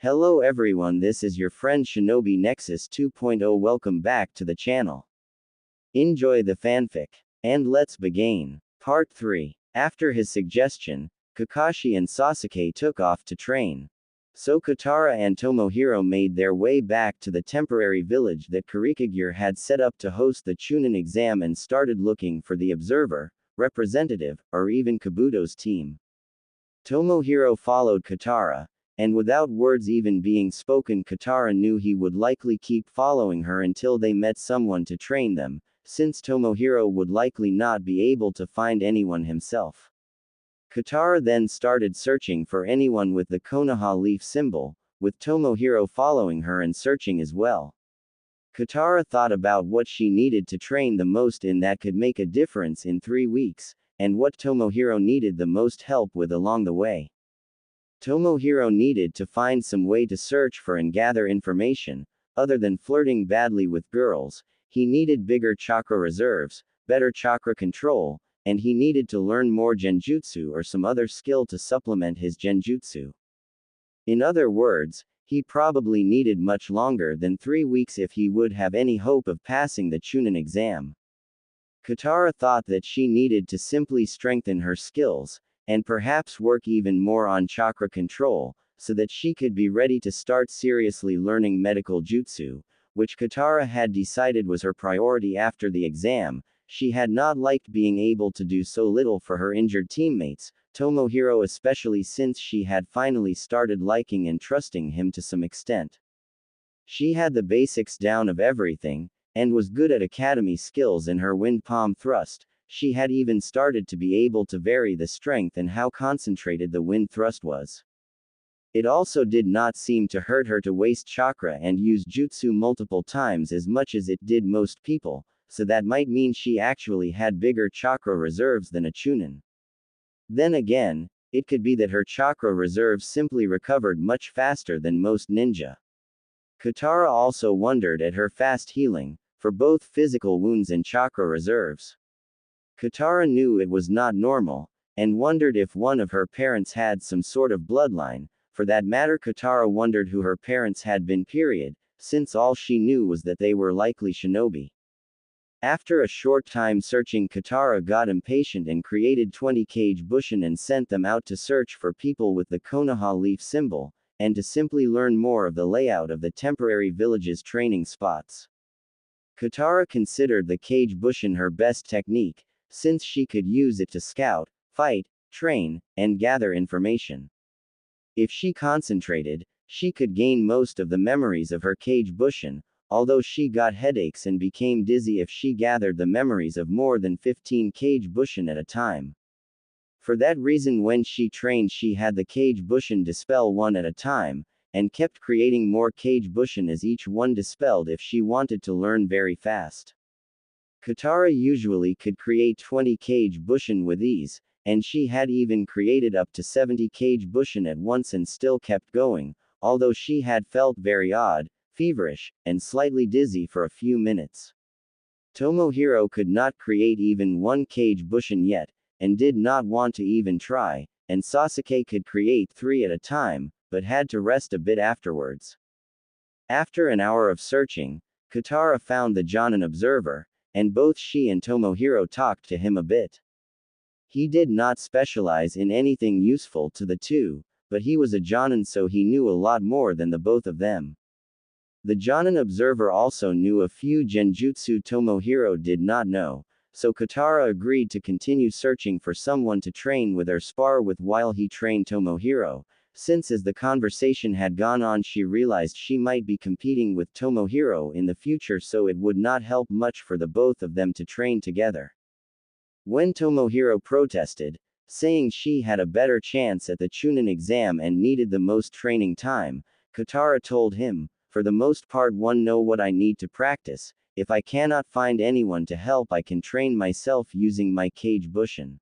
Hello everyone, this is your friend Shinobi Nexus 2.0. Welcome back to the channel. Enjoy the fanfic. And let's begin. Part 3. After his suggestion, Kakashi and Sasuke took off to train. So Kitara and Tomohiro made their way back to the temporary village that Kurikagure had set up to host the Chunin exam and started looking for the observer, representative, or even Kabuto's team. Tomohiro followed Kitara, and without words even being spoken, Kitara knew he would likely keep following her until they met someone to train them, since Tomohiro would likely not be able to find anyone himself. Kitara then started searching for anyone with the Konoha leaf symbol, with Tomohiro following her and searching as well. Kitara thought about what she needed to train the most in that could make a difference in 3 weeks, and what Tomohiro needed the most help with along the way. Tomohiro needed to find some way to search for and gather information, other than flirting badly with girls. He needed bigger chakra reserves, better chakra control, and he needed to learn more genjutsu or some other skill to supplement his genjutsu. In other words, he probably needed much longer than 3 weeks if he would have any hope of passing the Chunin exam. Kitara thought that she needed to simply strengthen her skills, and perhaps work even more on chakra control, so that she could be ready to start seriously learning medical jutsu, which Kitara had decided was her priority after the exam. She had not liked being able to do so little for her injured teammates, Tomohiro especially, since she had finally started liking and trusting him to some extent. She had the basics down of everything, and was good at academy skills in her wind palm thrust. She had even started to be able to vary the strength and how concentrated the wind thrust was. It also did not seem to hurt her to waste chakra and use jutsu multiple times as much as it did most people, so that might mean she actually had bigger chakra reserves than a Chunin. Then again, it could be that her chakra reserves simply recovered much faster than most ninja. Kitara also wondered at her fast healing, for both physical wounds and chakra reserves. Kitara knew it was not normal, and wondered if one of her parents had some sort of bloodline. For that matter, Kitara wondered who her parents had been, since all she knew was that they were likely shinobi. After a short time searching, Kitara got impatient and created 20 Kage Bushin and sent them out to search for people with the Konoha leaf symbol, and to simply learn more of the layout of the temporary village's training spots. Kitara considered the Kage Bushin her best technique, since she could use it to scout, fight, train, and gather information. If she concentrated, she could gain most of the memories of her Kage Bushin, although she got headaches and became dizzy if she gathered the memories of more than 15 Kage Bushin at a time. For that reason, when she trained, she had the Kage Bushin dispel one at a time, and kept creating more Kage Bushin as each one dispelled if she wanted to learn very fast. Kitara usually could create 20 Kage Bushin with ease, and she had even created up to 70 Kage Bushin at once and still kept going, although she had felt very odd, feverish, and slightly dizzy for a few minutes. Tomohiro could not create even 1 Kage Bushin yet, and did not want to even try, and Sasuke could create 3 at a time, but had to rest a bit afterwards. After an hour of searching, Kitara found the Jonin observer, and both she and Tomohiro talked to him a bit. He did not specialize in anything useful to the two, but he was a Jonin, so he knew a lot more than the both of them. The Jonin observer also knew a few genjutsu Tomohiro did not know, so Kitara agreed to continue searching for someone to train with or spar with while he trained Tomohiro, since as the conversation had gone on she realized she might be competing with Tomohiro in the future, so it would not help much for the both of them to train together. When Tomohiro protested, saying she had a better chance at the Chunin exam and needed the most training time, Kitara told him, "For the most part, one know what I need to practice. If I cannot find anyone to help, I can train myself using my Kage Bushin."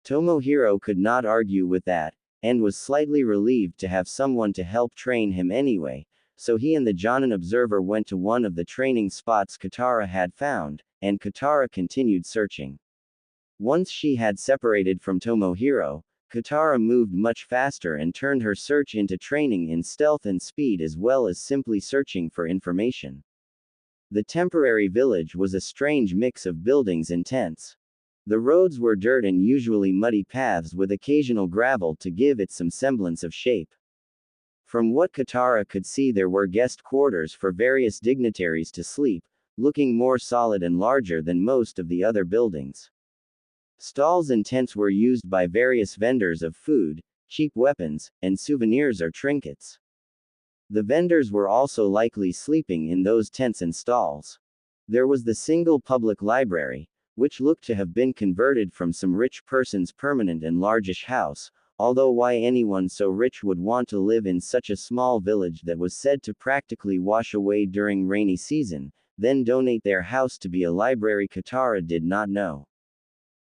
Tomohiro could not argue with that, and was slightly relieved to have someone to help train him anyway, so he and the Jonin observer went to one of the training spots Kitara had found, and Kitara continued searching. Once she had separated from Tomohiro, Kitara moved much faster and turned her search into training in stealth and speed as well as simply searching for information. The temporary village was a strange mix of buildings and tents. The roads were dirt and usually muddy paths with occasional gravel to give it some semblance of shape. From what Kitara could see, there were guest quarters for various dignitaries to sleep, looking more solid and larger than most of the other buildings. Stalls and tents were used by various vendors of food, cheap weapons, and souvenirs or trinkets. The vendors were also likely sleeping in those tents and stalls. There was the single public library, which looked to have been converted from some rich person's permanent and largish house, although why anyone so rich would want to live in such a small village that was said to practically wash away during rainy season, then donate their house to be a library, Kitara did not know.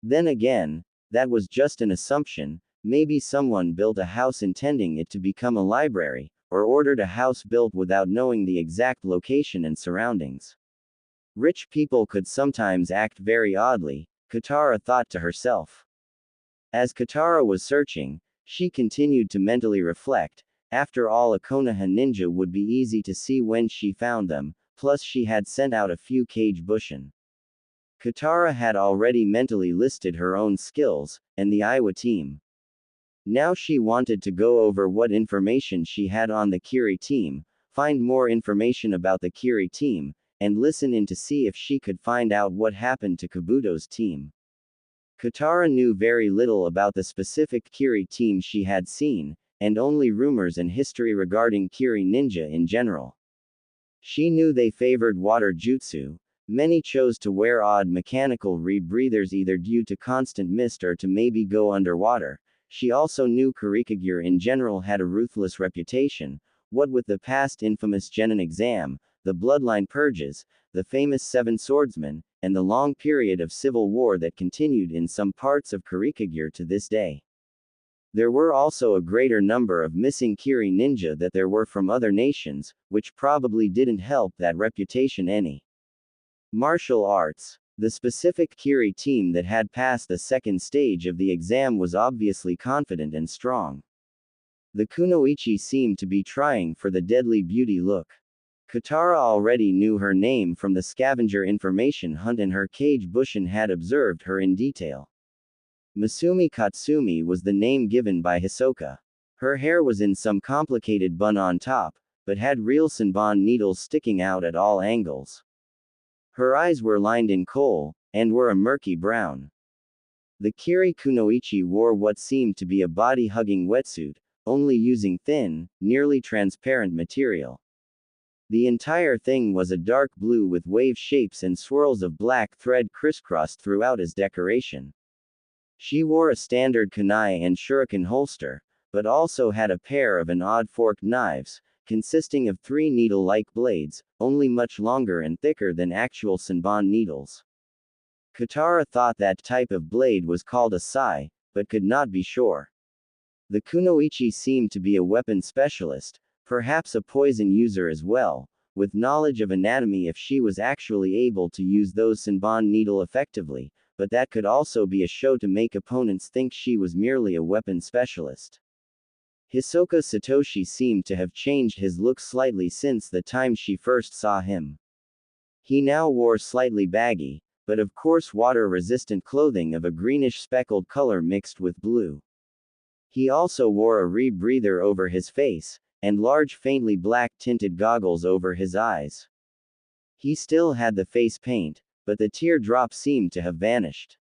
Then again, that was just an assumption. Maybe someone built a house intending it to become a library, or ordered a house built without knowing the exact location and surroundings. Rich people could sometimes act very oddly, Kitara thought to herself. As Kitara was searching, she continued to mentally reflect. After all, a Konoha ninja would be easy to see when she found them, plus she had sent out a few Kage Bushin. Kitara had already mentally listed her own skills, and the Iwa team. Now she wanted to go over what information she had on the Kiri team, find more information about the Kiri team, and listen in to see if she could find out what happened to Kabuto's team. Kitara knew very little about the specific Kiri team she had seen, and only rumors and history regarding Kiri ninja in general. She knew they favored water jutsu. Many chose to wear odd mechanical rebreathers either due to constant mist or to maybe go underwater. She also knew Kurikagure in general had a ruthless reputation, what with the past infamous Genin exam, the bloodline purges, the famous Seven Swordsmen, and the long period of civil war that continued in some parts of Kurikagure to this day. There were also a greater number of missing Kiri ninja that there were from other nations, which probably didn't help that reputation any. Martial arts. The specific Kiri team that had passed the second stage of the exam was obviously confident and strong. The Kunoichi seemed to be trying for the deadly beauty look. Kitara already knew her name from the scavenger information hunt and her Kage Bushin had observed her in detail. Masumi Katsumi was the name given by Hisoka. Her hair was in some complicated bun on top, but had real Senbon needles sticking out at all angles. Her eyes were lined in kohl, and were a murky brown. The Kiri Kunoichi wore what seemed to be a body-hugging wetsuit, only using thin, nearly transparent material. The entire thing was a dark blue with wave shapes and swirls of black thread crisscrossed throughout as decoration. She wore a standard kunai and shuriken holster, but also had a pair of an odd forked knives, consisting of 3 needle-like blades, only much longer and thicker than actual Senbon needles. Kitara thought that type of blade was called a sai, but could not be sure. The Kunoichi seemed to be a weapon specialist, perhaps a poison user as well, with knowledge of anatomy if she was actually able to use those Senbon needle effectively, but that could also be a show to make opponents think she was merely a weapon specialist. Hisoka Satoshi seemed to have changed his look slightly since the time she first saw him. He now wore slightly baggy, but of course water-resistant clothing of a greenish speckled color mixed with blue. He also wore a rebreather over his face, and large faintly black-tinted goggles over his eyes. He still had the face paint, but the teardrop seemed to have vanished.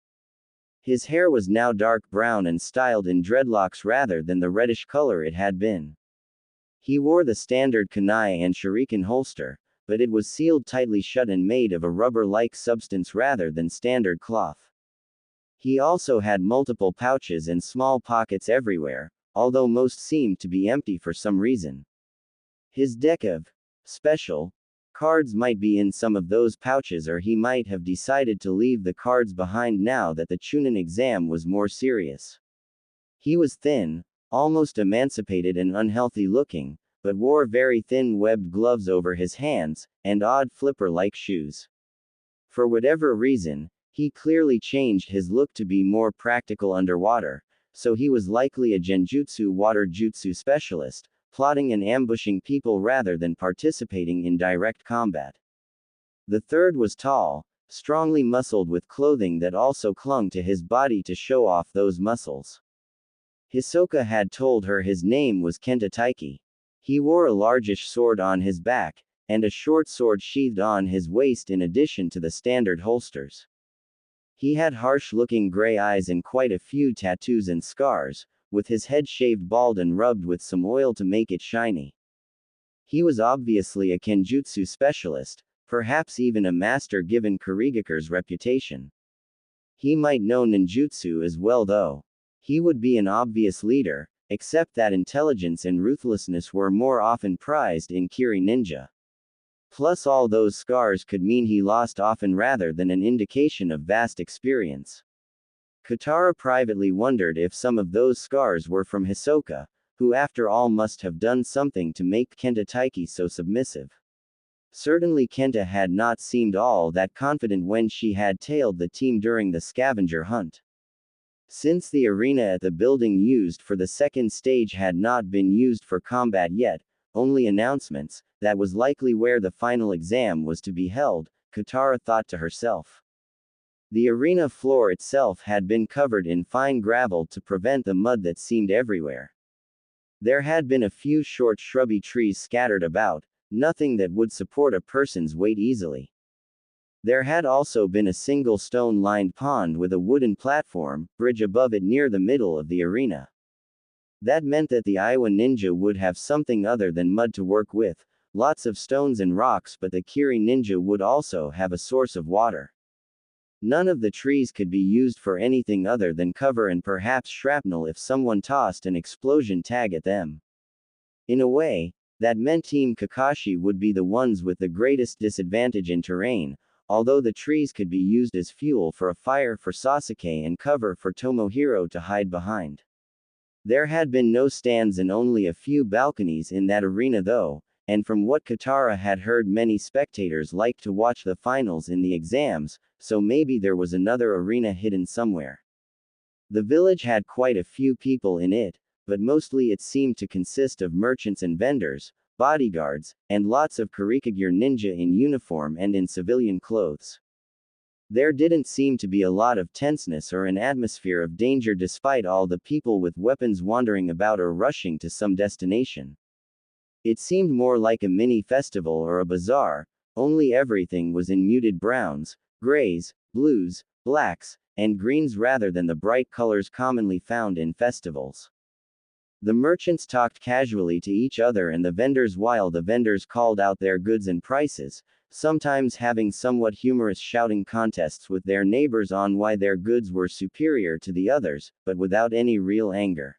His hair was now dark brown and styled in dreadlocks rather than the reddish color it had been. He wore the standard kunai and shuriken holster, but it was sealed tightly shut and made of a rubber-like substance rather than standard cloth. He also had multiple pouches and small pockets everywhere, although most seemed to be empty for some reason. His deck of special cards might be in some of those pouches, or he might have decided to leave the cards behind now that the Chunin exam was more serious. He was thin, almost emancipated and unhealthy looking, but wore very thin webbed gloves over his hands, and odd flipper-like shoes. For whatever reason, he clearly changed his look to be more practical underwater, so he was likely a genjutsu water jutsu specialist, plotting and ambushing people rather than participating in direct combat. The third was tall, strongly muscled with clothing that also clung to his body to show off those muscles. Hisoka had told her his name was Kenta Taiki. He wore a largish sword on his back, and a short sword sheathed on his waist in addition to the standard holsters. He had harsh-looking gray eyes and quite a few tattoos and scars, with his head shaved bald and rubbed with some oil to make it shiny. He was obviously a kenjutsu specialist, perhaps even a master given Kurigakure's reputation. He might know ninjutsu as well though. He would be an obvious leader, except that intelligence and ruthlessness were more often prized in Kiri ninja. Plus all those scars could mean he lost often rather than an indication of vast experience. Kitara privately wondered if some of those scars were from Hisoka, who after all must have done something to make Kenta Taiki so submissive. Certainly Kenta had not seemed all that confident when she had tailed the team during the scavenger hunt. Since the arena at the building used for the second stage had not been used for combat yet, only announcements, that was likely where the final exam was to be held, Kitara thought to herself. The arena floor itself had been covered in fine gravel to prevent the mud that seemed everywhere. There had been a few short shrubby trees scattered about, nothing that would support a person's weight easily. There had also been a single stone-lined pond with a wooden platform, bridge above it near the middle of the arena. That meant that the Iowa ninja would have something other than mud to work with, lots of stones and rocks, but the Kiri ninja would also have a source of water. None of the trees could be used for anything other than cover and perhaps shrapnel if someone tossed an explosion tag at them. In a way, that meant Team Kakashi would be the ones with the greatest disadvantage in terrain, although the trees could be used as fuel for a fire for Sasuke and cover for Tomohiro to hide behind. There had been no stands and only a few balconies in that arena though, and from what Kitara had heard many spectators liked to watch the finals in the exams, so maybe there was another arena hidden somewhere. The village had quite a few people in it, but mostly it seemed to consist of merchants and vendors, bodyguards, and lots of Kurikagure ninja in uniform and in civilian clothes. There didn't seem to be a lot of tenseness or an atmosphere of danger despite all the people with weapons wandering about or rushing to some destination. It seemed more like a mini festival or a bazaar, only everything was in muted browns, grays, blues, blacks, and greens rather than the bright colors commonly found in festivals. The merchants talked casually to each other and the vendors while the vendors called out their goods and prices, sometimes having somewhat humorous shouting contests with their neighbors on why their goods were superior to the others, but without any real anger.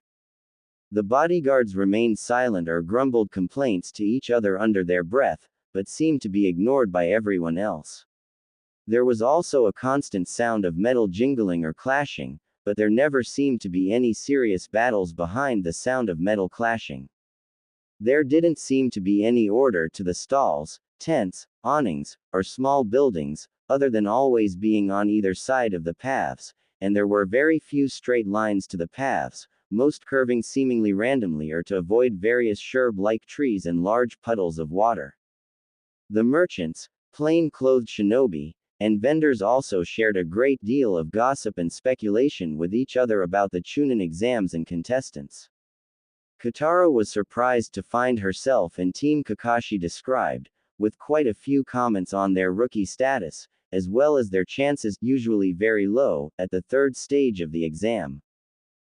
The bodyguards remained silent or grumbled complaints to each other under their breath, but seemed to be ignored by everyone else. There was also a constant sound of metal jingling or clashing, but there never seemed to be any serious battles behind the sound of metal clashing. There didn't seem to be any order to the stalls, tents, awnings, or small buildings, other than always being on either side of the paths, and there were very few straight lines to the paths, most curving seemingly randomly or to avoid various shrub-like trees and large puddles of water. The merchants, plain-clothed shinobi, and vendors also shared a great deal of gossip and speculation with each other about the Chunin exams and contestants. Kitara was surprised to find herself and Team Kakashi described, with quite a few comments on their rookie status, as well as their chances, usually very low, at the third stage of the exam.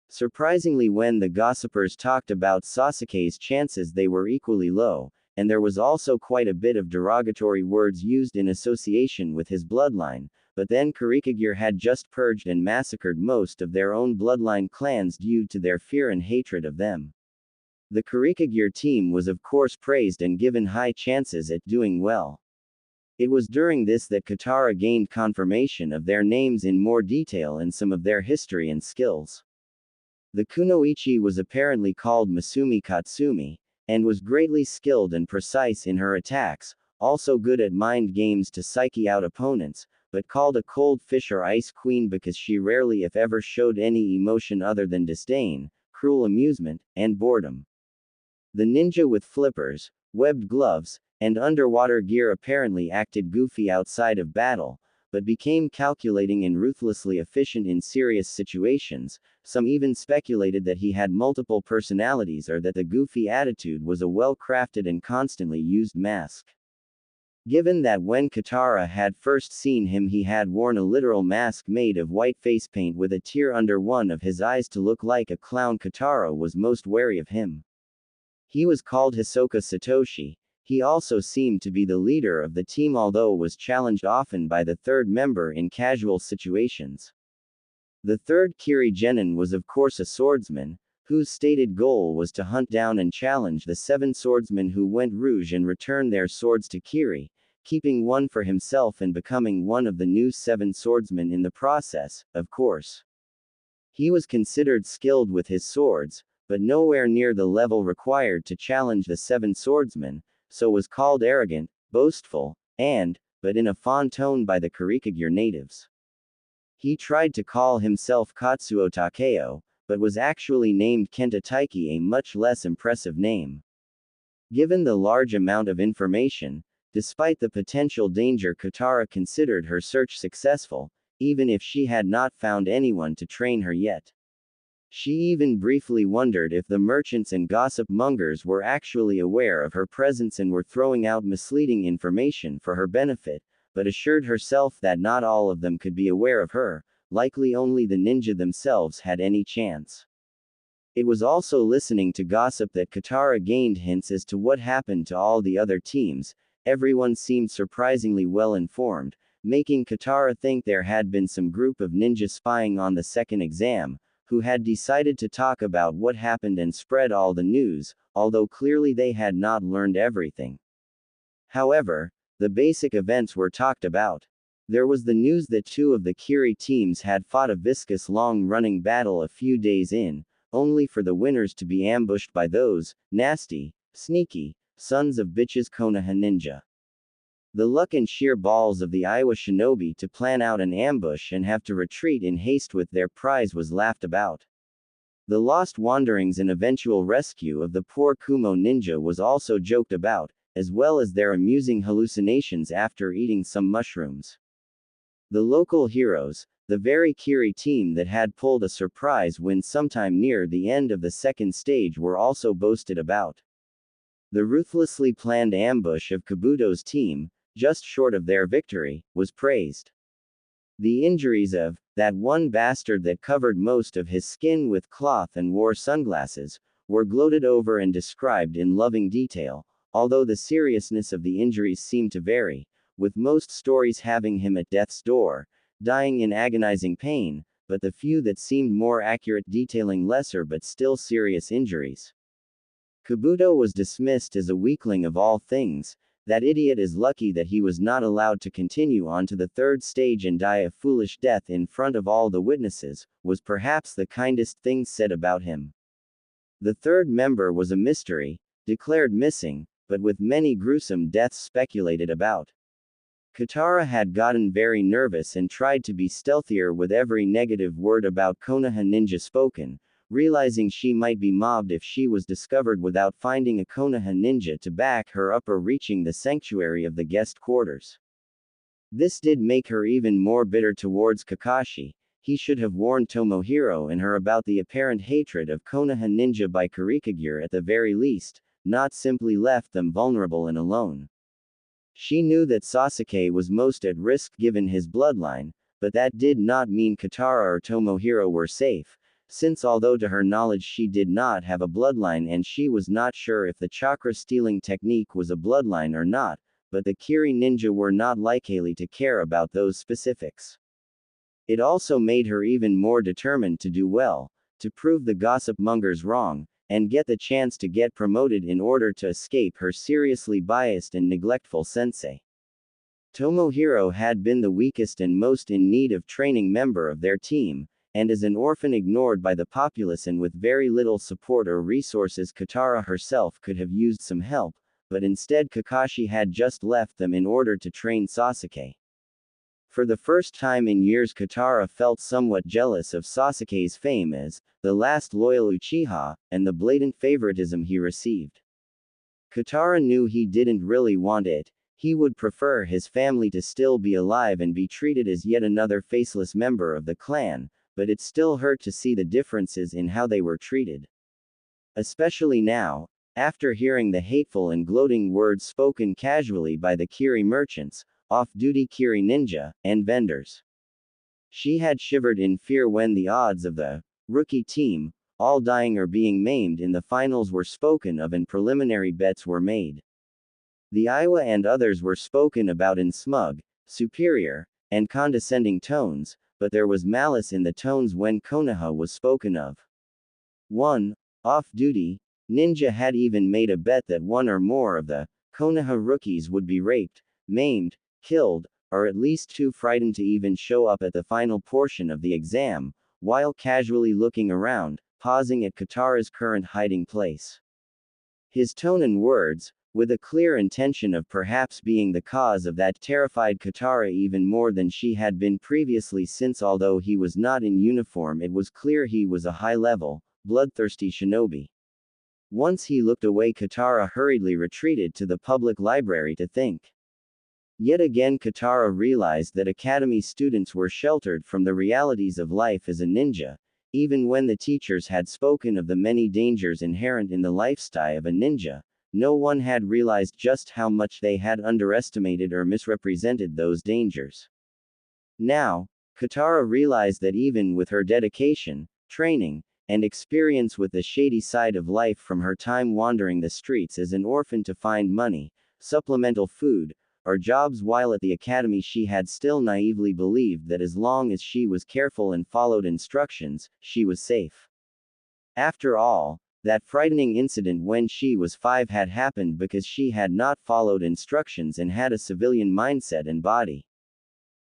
Surprisingly, when the gossipers talked about Sasuke's chances, they were equally low, and there was also quite a bit of derogatory words used in association with his bloodline, but then Kurikagure had just purged and massacred most of their own bloodline clans due to their fear and hatred of them. The Kurikagure team was of course praised and given high chances at doing well. It was during this that Kitara gained confirmation of their names in more detail and some of their history and skills. The kunoichi was apparently called Masumi Katsumi, and was greatly skilled and precise in her attacks, also good at mind games to psyche out opponents, but called a cold fish or ice queen because she rarely if ever showed any emotion other than disdain, cruel amusement, and boredom. The ninja with flippers, webbed gloves, and underwater gear apparently acted goofy outside of battle, but became calculating and ruthlessly efficient in serious situations. Some even speculated that he had multiple personalities or that the goofy attitude was a well-crafted and constantly used mask. Given that when Kitara had first seen him he had worn a literal mask made of white face paint with a tear under one of his eyes to look like a clown, Kitara was most wary of him. He was called Hisoka Satoshi. He also seemed to be the leader of the team, although was challenged often by the third member in casual situations. The third Kiri Genin was of course a swordsman, whose stated goal was to hunt down and challenge the 7 swordsmen who went rouge and return their swords to Kiri, keeping one for himself and becoming one of the new 7 swordsmen in the process, of course. He was considered skilled with his swords, but nowhere near the level required to challenge the 7 swordsmen, so was called arrogant, boastful, and, but in a fond tone by the Kurikagure natives. He tried to call himself Katsuo Takeo, but was actually named Kenta Taiki, a much less impressive name. Given the large amount of information, despite the potential danger, Kitara considered her search successful, even if she had not found anyone to train her yet. She even briefly wondered if the merchants and gossip mongers were actually aware of her presence and were throwing out misleading information for her benefit, but assured herself that not all of them could be aware of her. Likely only the ninja themselves had any chance. It was also listening to gossip that Kitara gained hints as to what happened to all the other teams. Everyone seemed surprisingly well informed, making Kitara think there had been some group of ninja spying on the second exam, who had decided to talk about what happened and spread all the news, although clearly they had not learned everything. However, the basic events were talked about. There was the news that 2 of the Kiri teams had fought a viscous long-running battle a few days in, only for the winners to be ambushed by those nasty, sneaky, sons of bitches Konoha ninja. The luck and sheer balls of the Iowa shinobi to plan out an ambush and have to retreat in haste with their prize was laughed about. The lost wanderings and eventual rescue of the poor Kumo ninja was also joked about, as well as their amusing hallucinations after eating some mushrooms. The local heroes, the very Kiri team that had pulled a surprise win sometime near the end of the second stage, were also boasted about. The ruthlessly planned ambush of Kabuto's team, just short of their victory, was praised. The injuries of that one bastard that covered most of his skin with cloth and wore sunglasses were gloated over and described in loving detail, although the seriousness of the injuries seemed to vary, with most stories having him at death's door, dying in agonizing pain, but the few that seemed more accurate detailing lesser but still serious injuries. Kabuto was dismissed as a weakling of all things. That idiot is lucky that he was not allowed to continue on to the third stage and die a foolish death in front of all the witnesses, was perhaps the kindest thing said about him. The third member was a mystery, declared missing, but with many gruesome deaths speculated about. Kitara had gotten very nervous and tried to be stealthier with every negative word about Konoha ninja spoken, realizing she might be mobbed if she was discovered without finding a Konoha ninja to back her up or reaching the sanctuary of the guest quarters. This did make her even more bitter towards Kakashi. He should have warned Tomohiro and her about the apparent hatred of Konoha ninja by Kurikagure at the very least, not simply left them vulnerable and alone. She knew that Sasuke was most at risk given his bloodline, but that did not mean Kitara or Tomohiro were safe, since although to her knowledge she did not have a bloodline and she was not sure if the chakra stealing technique was a bloodline or not, but the Kiri ninja were not likely to care about those specifics. It also made her even more determined to do well, to prove the gossip mongers wrong, and get the chance to get promoted in order to escape her seriously biased and neglectful sensei. Tomohiro had been the weakest and most in need of training member of their team, and as an orphan ignored by the populace and with very little support or resources, Kitara herself could have used some help, but instead Kakashi had just left them in order to train Sasuke. For the first time in years, Kitara felt somewhat jealous of Sasuke's fame as the last loyal Uchiha, and the blatant favoritism he received. Kitara knew he didn't really want it. He would prefer his family to still be alive and be treated as yet another faceless member of the clan, but it still hurt to see the differences in how they were treated. Especially now, after hearing the hateful and gloating words spoken casually by the Kiri merchants, off-duty Kiri ninja, and vendors. She had shivered in fear when the odds of the rookie team, all dying or being maimed in the finals were spoken of and preliminary bets were made. The Iowa and others were spoken about in smug, superior, and condescending tones, but there was malice in the tones when Konoha was spoken of. One off-duty ninja had even made a bet that one or more of the Konoha rookies would be raped, maimed, killed, or at least too frightened to even show up at the final portion of the exam, while casually looking around, pausing at Kitara's current hiding place. His tone and words, with a clear intention of perhaps being the cause of that, terrified Kitara even more than she had been previously, since although he was not in uniform it was clear he was a high-level, bloodthirsty shinobi. Once he looked away, Kitara hurriedly retreated to the public library to think. Yet again Kitara realized that academy students were sheltered from the realities of life as a ninja, even when the teachers had spoken of the many dangers inherent in the lifestyle of a ninja. No one had realized just how much they had underestimated or misrepresented those dangers. Now, Kitara realized that even with her dedication, training, and experience with the shady side of life from her time wandering the streets as an orphan to find money, supplemental food, or jobs while at the academy, she had still naively believed that as long as she was careful and followed instructions, she was safe. After all, that frightening incident when she was 5 had happened because she had not followed instructions and had a civilian mindset and body.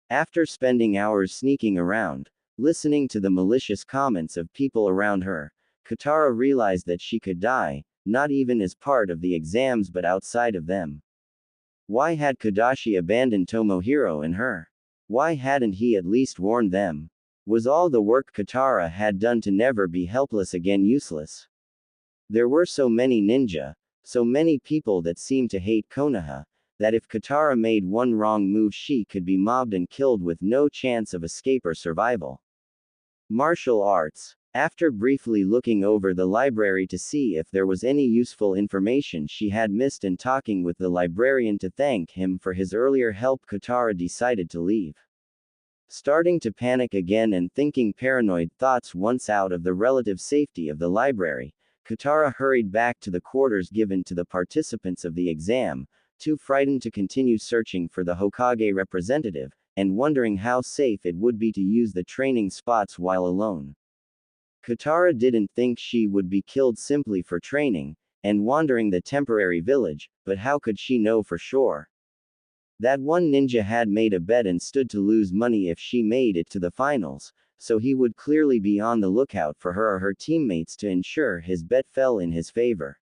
After spending hours sneaking around, listening to the malicious comments of people around her, Kitara realized that she could die, not even as part of the exams but outside of them. Why had Kadashi abandoned Tomohiro and her? Why hadn't he at least warned them? Was all the work Kitara had done to never be helpless again useless? There were so many ninja, so many people that seemed to hate Konoha, that if Kitara made one wrong move she could be mobbed and killed with no chance of escape or survival. Martial arts. After briefly looking over the library to see if there was any useful information she had missed and talking with the librarian to thank him for his earlier help, Kitara decided to leave. Starting to panic again and thinking paranoid thoughts once out of the relative safety of the library, Kitara hurried back to the quarters given to the participants of the exam, too frightened to continue searching for the Hokage representative, and wondering how safe it would be to use the training spots while alone. Kitara didn't think she would be killed simply for training and wandering the temporary village, but how could she know for sure? That one ninja had made a bet and stood to lose money if she made it to the finals, so he would clearly be on the lookout for her or her teammates to ensure his bet fell in his favor.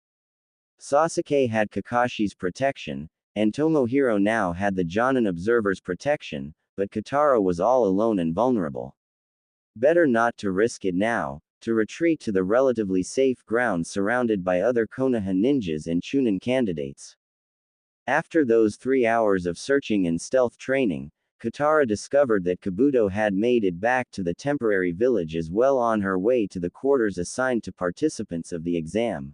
Sasuke had Kakashi's protection, and Tomohiro now had the Jonin Observer's protection, but Kitara was all alone and vulnerable. Better not to risk it now, to retreat to the relatively safe ground surrounded by other Konoha ninjas and Chunin candidates. After those 3 hours of searching and stealth training, Kitara discovered that Kabuto had made it back to the temporary village as well, on her way to the quarters assigned to participants of the exam.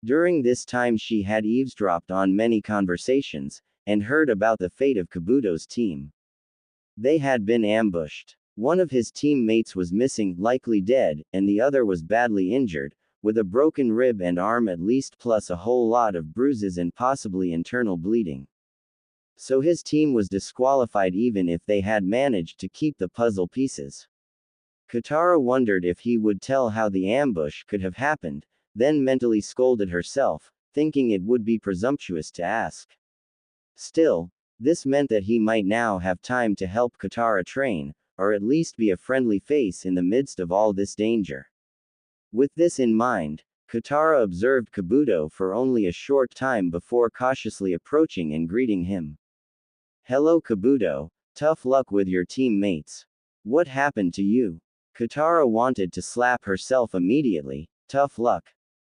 During this time she had eavesdropped on many conversations, and heard about the fate of Kabuto's team. They had been ambushed. One of his teammates was missing, likely dead, and the other was badly injured, with a broken rib and arm at least, plus a whole lot of bruises and possibly internal bleeding. So his team was disqualified even if they had managed to keep the puzzle pieces. Kitara wondered if he would tell how the ambush could have happened, then mentally scolded herself, thinking it would be presumptuous to ask. Still, this meant that he might now have time to help Kitara train, or at least be a friendly face in the midst of all this danger. With this in mind, Kitara observed Kabuto for only a short time before cautiously approaching and greeting him. "Hello Kabuto, Tough luck with your teammates. What happened to you? Kitara wanted to slap herself immediately. Tough luck.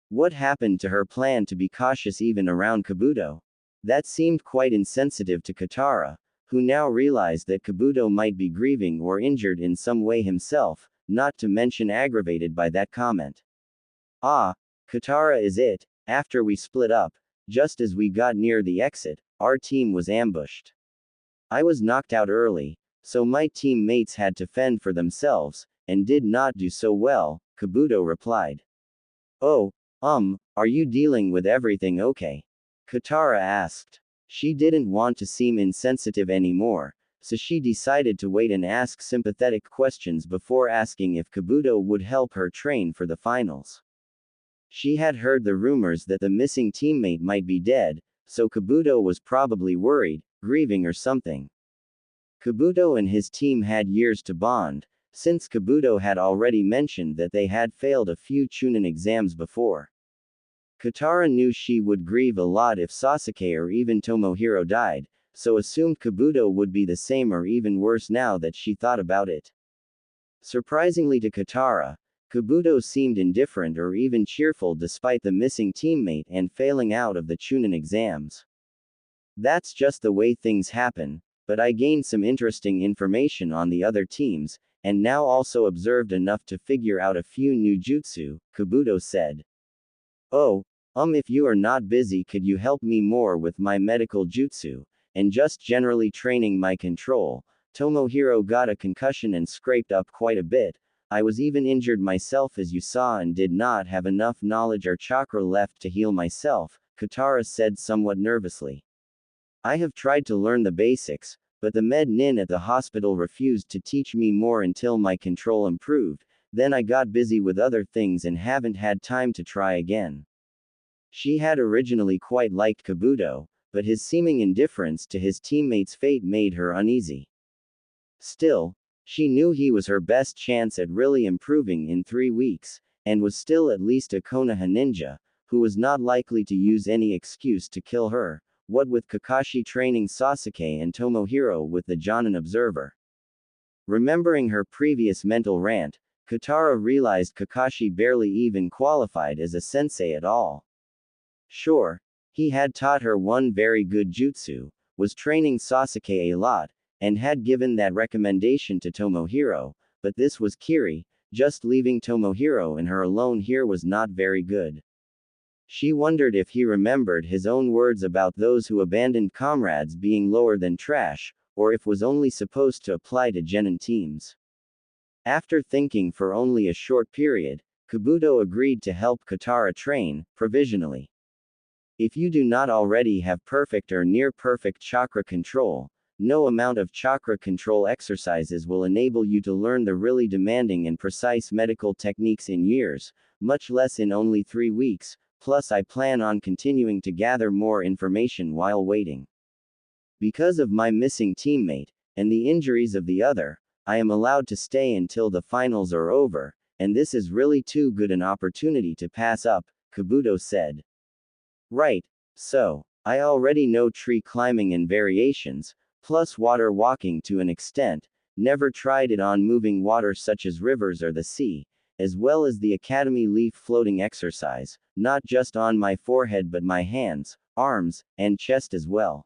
What happened to her plan to be cautious even around Kabuto? That seemed quite insensitive to Kitara, who now realized that Kabuto might be grieving or injured in some way himself, not to mention aggravated by that comment. Ah, Kitara is it. After we split up, just as we got near the exit, our team was ambushed. I was knocked out early, so my teammates had to fend for themselves, and did not do so well, Kabuto replied. Oh, are you dealing with everything okay? Kitara asked. She didn't want to seem insensitive anymore, so she decided to wait and ask sympathetic questions before asking if Kabuto would help her train for the finals. She had heard the rumors that the missing teammate might be dead, so Kabuto was probably worried, grieving or something. Kabuto and his team had years to bond, since Kabuto had already mentioned that they had failed a few Chunin exams before. Kitara knew she would grieve a lot if Sasuke or even Tomohiro died, so assumed Kabuto would be the same or even worse now that she thought about it. Surprisingly to Kitara, Kabuto seemed indifferent or even cheerful despite the missing teammate and failing out of the Chunin exams. That's just the way things happen, but I gained some interesting information on the other teams, and now also observed enough to figure out a few new jutsu, Kabuto said. Oh, if you are not busy, could you help me more with my medical jutsu, and just generally training my control? Tomohiro got a concussion and scraped up quite a bit. I was even injured myself as you saw and did not have enough knowledge or chakra left to heal myself, Kitara said somewhat nervously. I have tried to learn the basics, but the med nin at the hospital refused to teach me more until my control improved. Then I got busy with other things and haven't had time to try again. She had originally quite liked Kabuto, but his seeming indifference to his teammates' fate made her uneasy. Still, she knew he was her best chance at really improving in 3 weeks, and was still at least a Konoha ninja, who was not likely to use any excuse to kill her, what with Kakashi training Sasuke and Tomohiro with the Jonin observer. Remembering her previous mental rant, Kitara realized Kakashi barely even qualified as a sensei at all. Sure, he had taught her one very good jutsu, was training Sasuke a lot, and had given that recommendation to Tomohiro, but this was Kiri. Just leaving Tomohiro and her alone here was not very good. She wondered if he remembered his own words about those who abandoned comrades being lower than trash, or if was only supposed to apply to genin teams. After thinking for only a short period, Kabuto agreed to help Kitara train, provisionally. If you do not already have perfect or near perfect chakra control, no amount of chakra control exercises will enable you to learn the really demanding and precise medical techniques in years, much less in only 3 weeks, plus I plan on continuing to gather more information while waiting. Because of my missing teammate, and the injuries of the other, I am allowed to stay until the finals are over, and this is really too good an opportunity to pass up, Kabuto said. Right, so, I already know tree climbing and variations, plus water walking to an extent, never tried it on moving water such as rivers or the sea, as well as the academy leaf floating exercise, not just on my forehead but my hands, arms, and chest as well.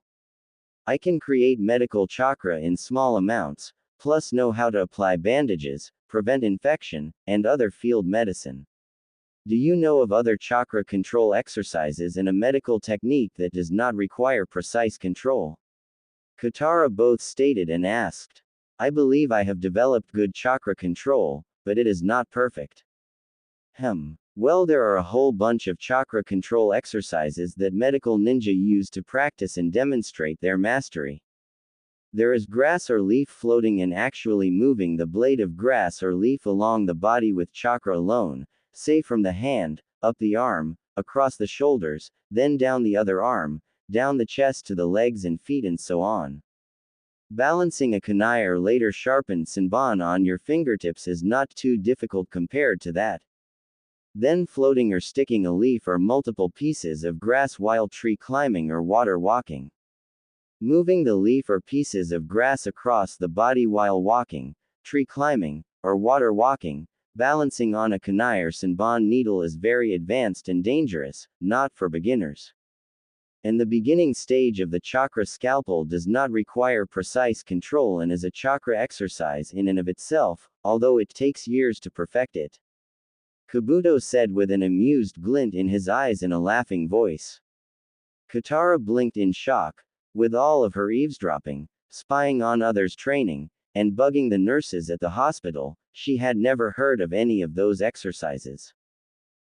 I can create medical chakra in small amounts, plus know how to apply bandages, prevent infection, and other field medicine. Do you know of other chakra control exercises and a medical technique that does not require precise control? Kitara both stated and asked. I believe I have developed good chakra control, but it is not perfect. Well, there are a whole bunch of chakra control exercises that medical ninja use to practice and demonstrate their mastery. There is grass or leaf floating and actually moving the blade of grass or leaf along the body with chakra alone, say from the hand, up the arm, across the shoulders, then down the other arm, down the chest to the legs and feet and so on. Balancing a kunai or later sharpened senbon on your fingertips is not too difficult compared to that. Then floating or sticking a leaf or multiple pieces of grass while tree climbing or water walking. moving the leaf or pieces of grass across the body while walking, tree climbing, or water walking. Balancing on a kunai or senbon needle is very advanced and dangerous, not for beginners. And the beginning stage of the chakra scalpel does not require precise control and is a chakra exercise in and of itself, although it takes years to perfect it. Kabuto said with an amused glint in his eyes and a laughing voice. Kitara blinked in shock. With all of her eavesdropping, spying on others' training, and bugging the nurses at the hospital, she had never heard of any of those exercises.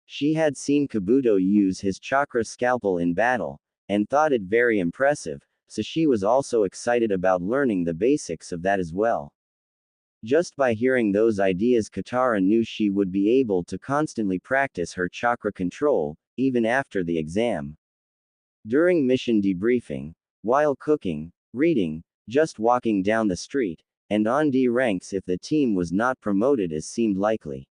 She had seen Kabuto use his chakra scalpel in battle, and thought it very impressive, so she was also excited about learning the basics of that as well. Just by hearing those ideas, Kitara knew she would be able to constantly practice her chakra control, even after the exam. During mission debriefing, while cooking, reading, just walking down the street, and on D ranks if the team was not promoted as seemed likely.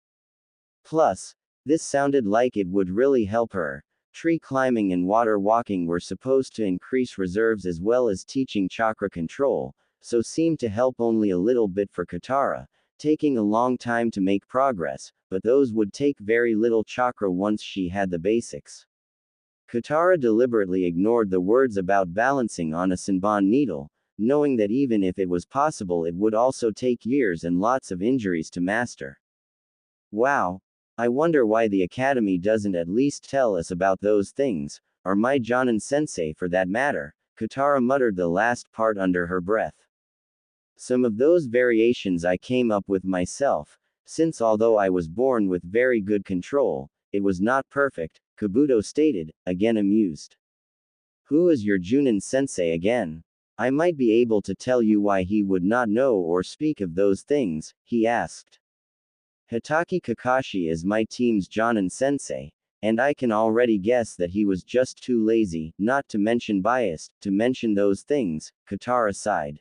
Plus, this sounded like it would really help her. Tree climbing and water walking were supposed to increase reserves as well as teaching chakra control, so seemed to help only a little bit for Kitara, taking a long time to make progress, but those would take very little chakra once she had the basics. Kitara deliberately ignored the words about balancing on a senbon needle, knowing that even if it was possible it would also take years and lots of injuries to master. Wow. I wonder why the academy doesn't at least tell us about those things, or my Jonin-sensei for that matter, Kitara muttered the last part under her breath. Some of those variations I came up with myself, since although I was born with very good control, it was not perfect, Kabuto stated, again amused. Who is your Junin-sensei again? I might be able to tell you why he would not know or speak of those things, he asked. Hitaki Kakashi is my team's Jonin-sensei, and I can already guess that he was just too lazy, not to mention biased, to mention those things, Kitara sighed.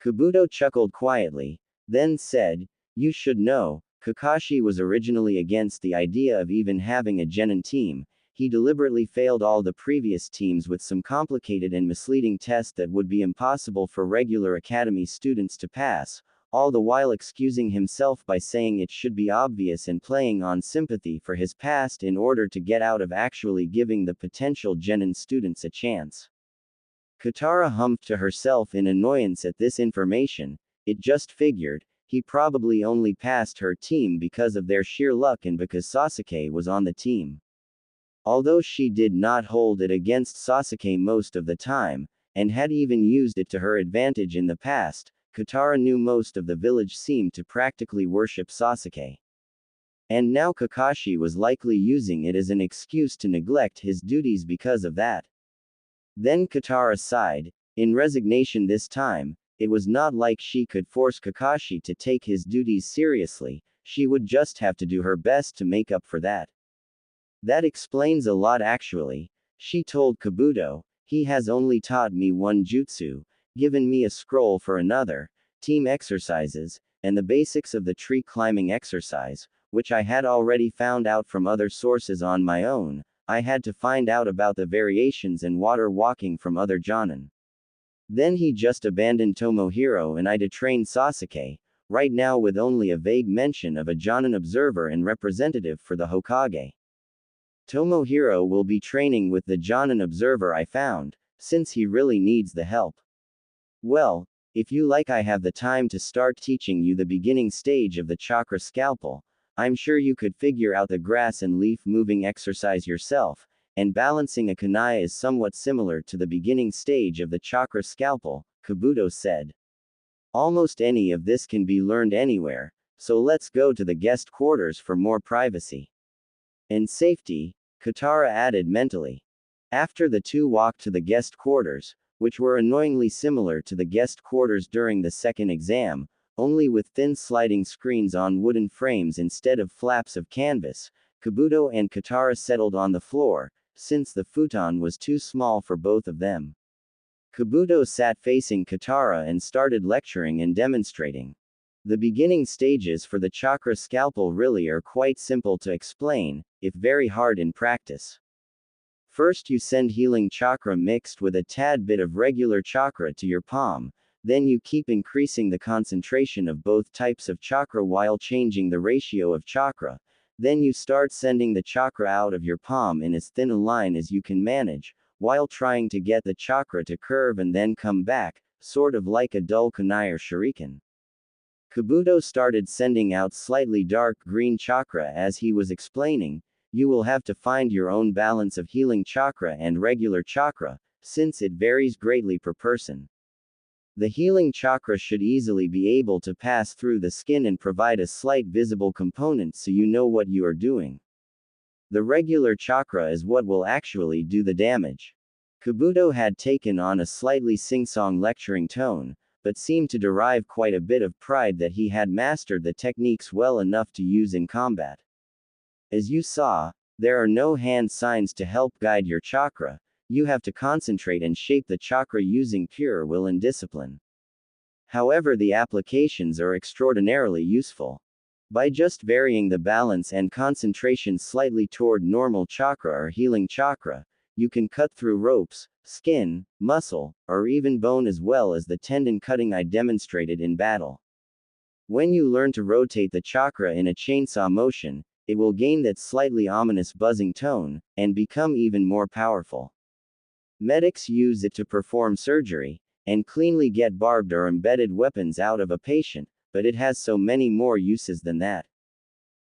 Kabuto chuckled quietly, then said, you should know, Kakashi was originally against the idea of even having a genin team. He deliberately failed all the previous teams with some complicated and misleading tests that would be impossible for regular academy students to pass, all the while excusing himself by saying it should be obvious and playing on sympathy for his past in order to get out of actually giving the potential genin students a chance. Kitara hummed to herself in annoyance at this information. It just figured, he probably only passed her team because of their sheer luck and because Sasuke was on the team. Although she did not hold it against Sasuke most of the time, and had even used it to her advantage in the past, Kitara knew most of the village seemed to practically worship Sasuke. And now Kakashi was likely using it as an excuse to neglect his duties because of that. Then Kitara sighed, in resignation this time. It was not like she could force Kakashi to take his duties seriously, she would just have to do her best to make up for that. That explains a lot actually, she told Kabuto. He has only taught me one jutsu, given me a scroll for another, team exercises, and the basics of the tree climbing exercise, which I had already found out from other sources on my own. I had to find out about the variations and water walking from other Jonin. Then he just abandoned Tomohiro and I to train Sasuke, right now with only a vague mention of a Jonin observer and representative for the Hokage. Tomohiro will be training with the Jonin observer I found, since he really needs the help. Well, if you like, I have the time to start teaching you the beginning stage of the chakra scalpel. I'm sure you could figure out the grass and leaf moving exercise yourself, and balancing a kunai is somewhat similar to the beginning stage of the chakra scalpel, Kabuto said. Almost any of this can be learned anywhere, so let's go to the guest quarters for more privacy and safety, Kitara added mentally. After the two walked to the guest quarters, which were annoyingly similar to the guest quarters during the second exam, only with thin sliding screens on wooden frames instead of flaps of canvas, Kabuto and Kitara settled on the floor, since the futon was too small for both of them. Kabuto sat facing Kitara and started lecturing and demonstrating. The beginning stages for the chakra scalpel really are quite simple to explain, if very hard in practice. First you send healing chakra mixed with a tad bit of regular chakra to your palm, then you keep increasing the concentration of both types of chakra while changing the ratio of chakra. Then you start sending the chakra out of your palm in as thin a line as you can manage, while trying to get the chakra to curve and then come back, sort of like a dull kunai or shuriken. Kabuto started sending out slightly dark green chakra as he was explaining. You will have to find your own balance of healing chakra and regular chakra, since it varies greatly per person. The healing chakra should easily be able to pass through the skin and provide a slight visible component so you know what you are doing. The regular chakra is what will actually do the damage. Kabuto had taken on a slightly sing-song lecturing tone, but seemed to derive quite a bit of pride that he had mastered the techniques well enough to use in combat. As you saw, there are no hand signs to help guide your chakra. You have to concentrate and shape the chakra using pure will and discipline. However, the applications are extraordinarily useful. By just varying the balance and concentration slightly toward normal chakra or healing chakra, you can cut through ropes, skin, muscle, or even bone, as well as the tendon cutting I demonstrated in battle. When you learn to rotate the chakra in a chainsaw motion, it will gain that slightly ominous buzzing tone, and become even more powerful. Medics use it to perform surgery, and cleanly get barbed or embedded weapons out of a patient, but it has so many more uses than that.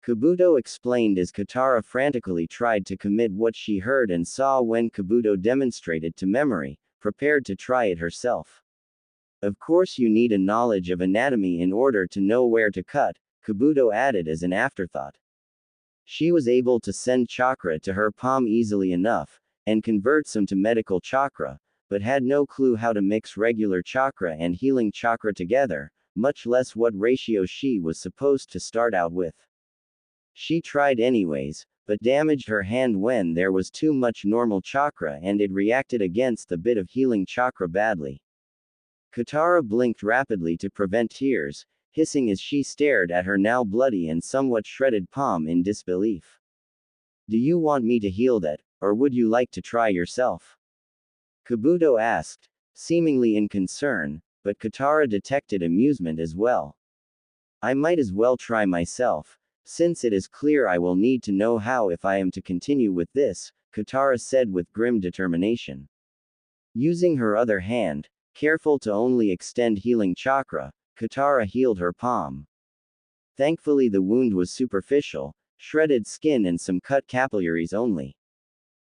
Kabuto explained as Kitara frantically tried to commit what she heard and saw when Kabuto demonstrated to memory, prepared to try it herself. Of course you need a knowledge of anatomy in order to know where to cut, Kabuto added as an afterthought. She was able to send chakra to her palm easily enough, and convert some to medical chakra, but had no clue how to mix regular chakra and healing chakra together, much less what ratio she was supposed to start out with. She tried anyways, but damaged her hand when there was too much normal chakra and it reacted against the bit of healing chakra badly. Kitara blinked rapidly to prevent tears, hissing as she stared at her now bloody and somewhat shredded palm in disbelief. Do you want me to heal that, or would you like to try yourself? Kabuto asked, seemingly in concern, but Kitara detected amusement as well. I might as well try myself, since it is clear I will need to know how if I am to continue with this, Kitara said with grim determination. Using her other hand, careful to only extend healing chakra, Kitara healed her palm. Thankfully the wound was superficial, shredded skin and some cut capillaries only.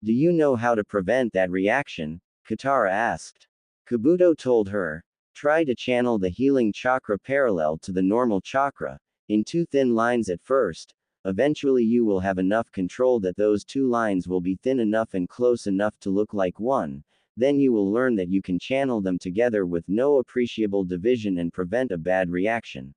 Do you know how to prevent that reaction? Kitara asked. Kabuto told her, try to channel the healing chakra parallel to the normal chakra, in two thin lines at first. Eventually you will have enough control that those two lines will be thin enough and close enough to look like one. Then you will learn that you can channel them together with no appreciable division and prevent a bad reaction.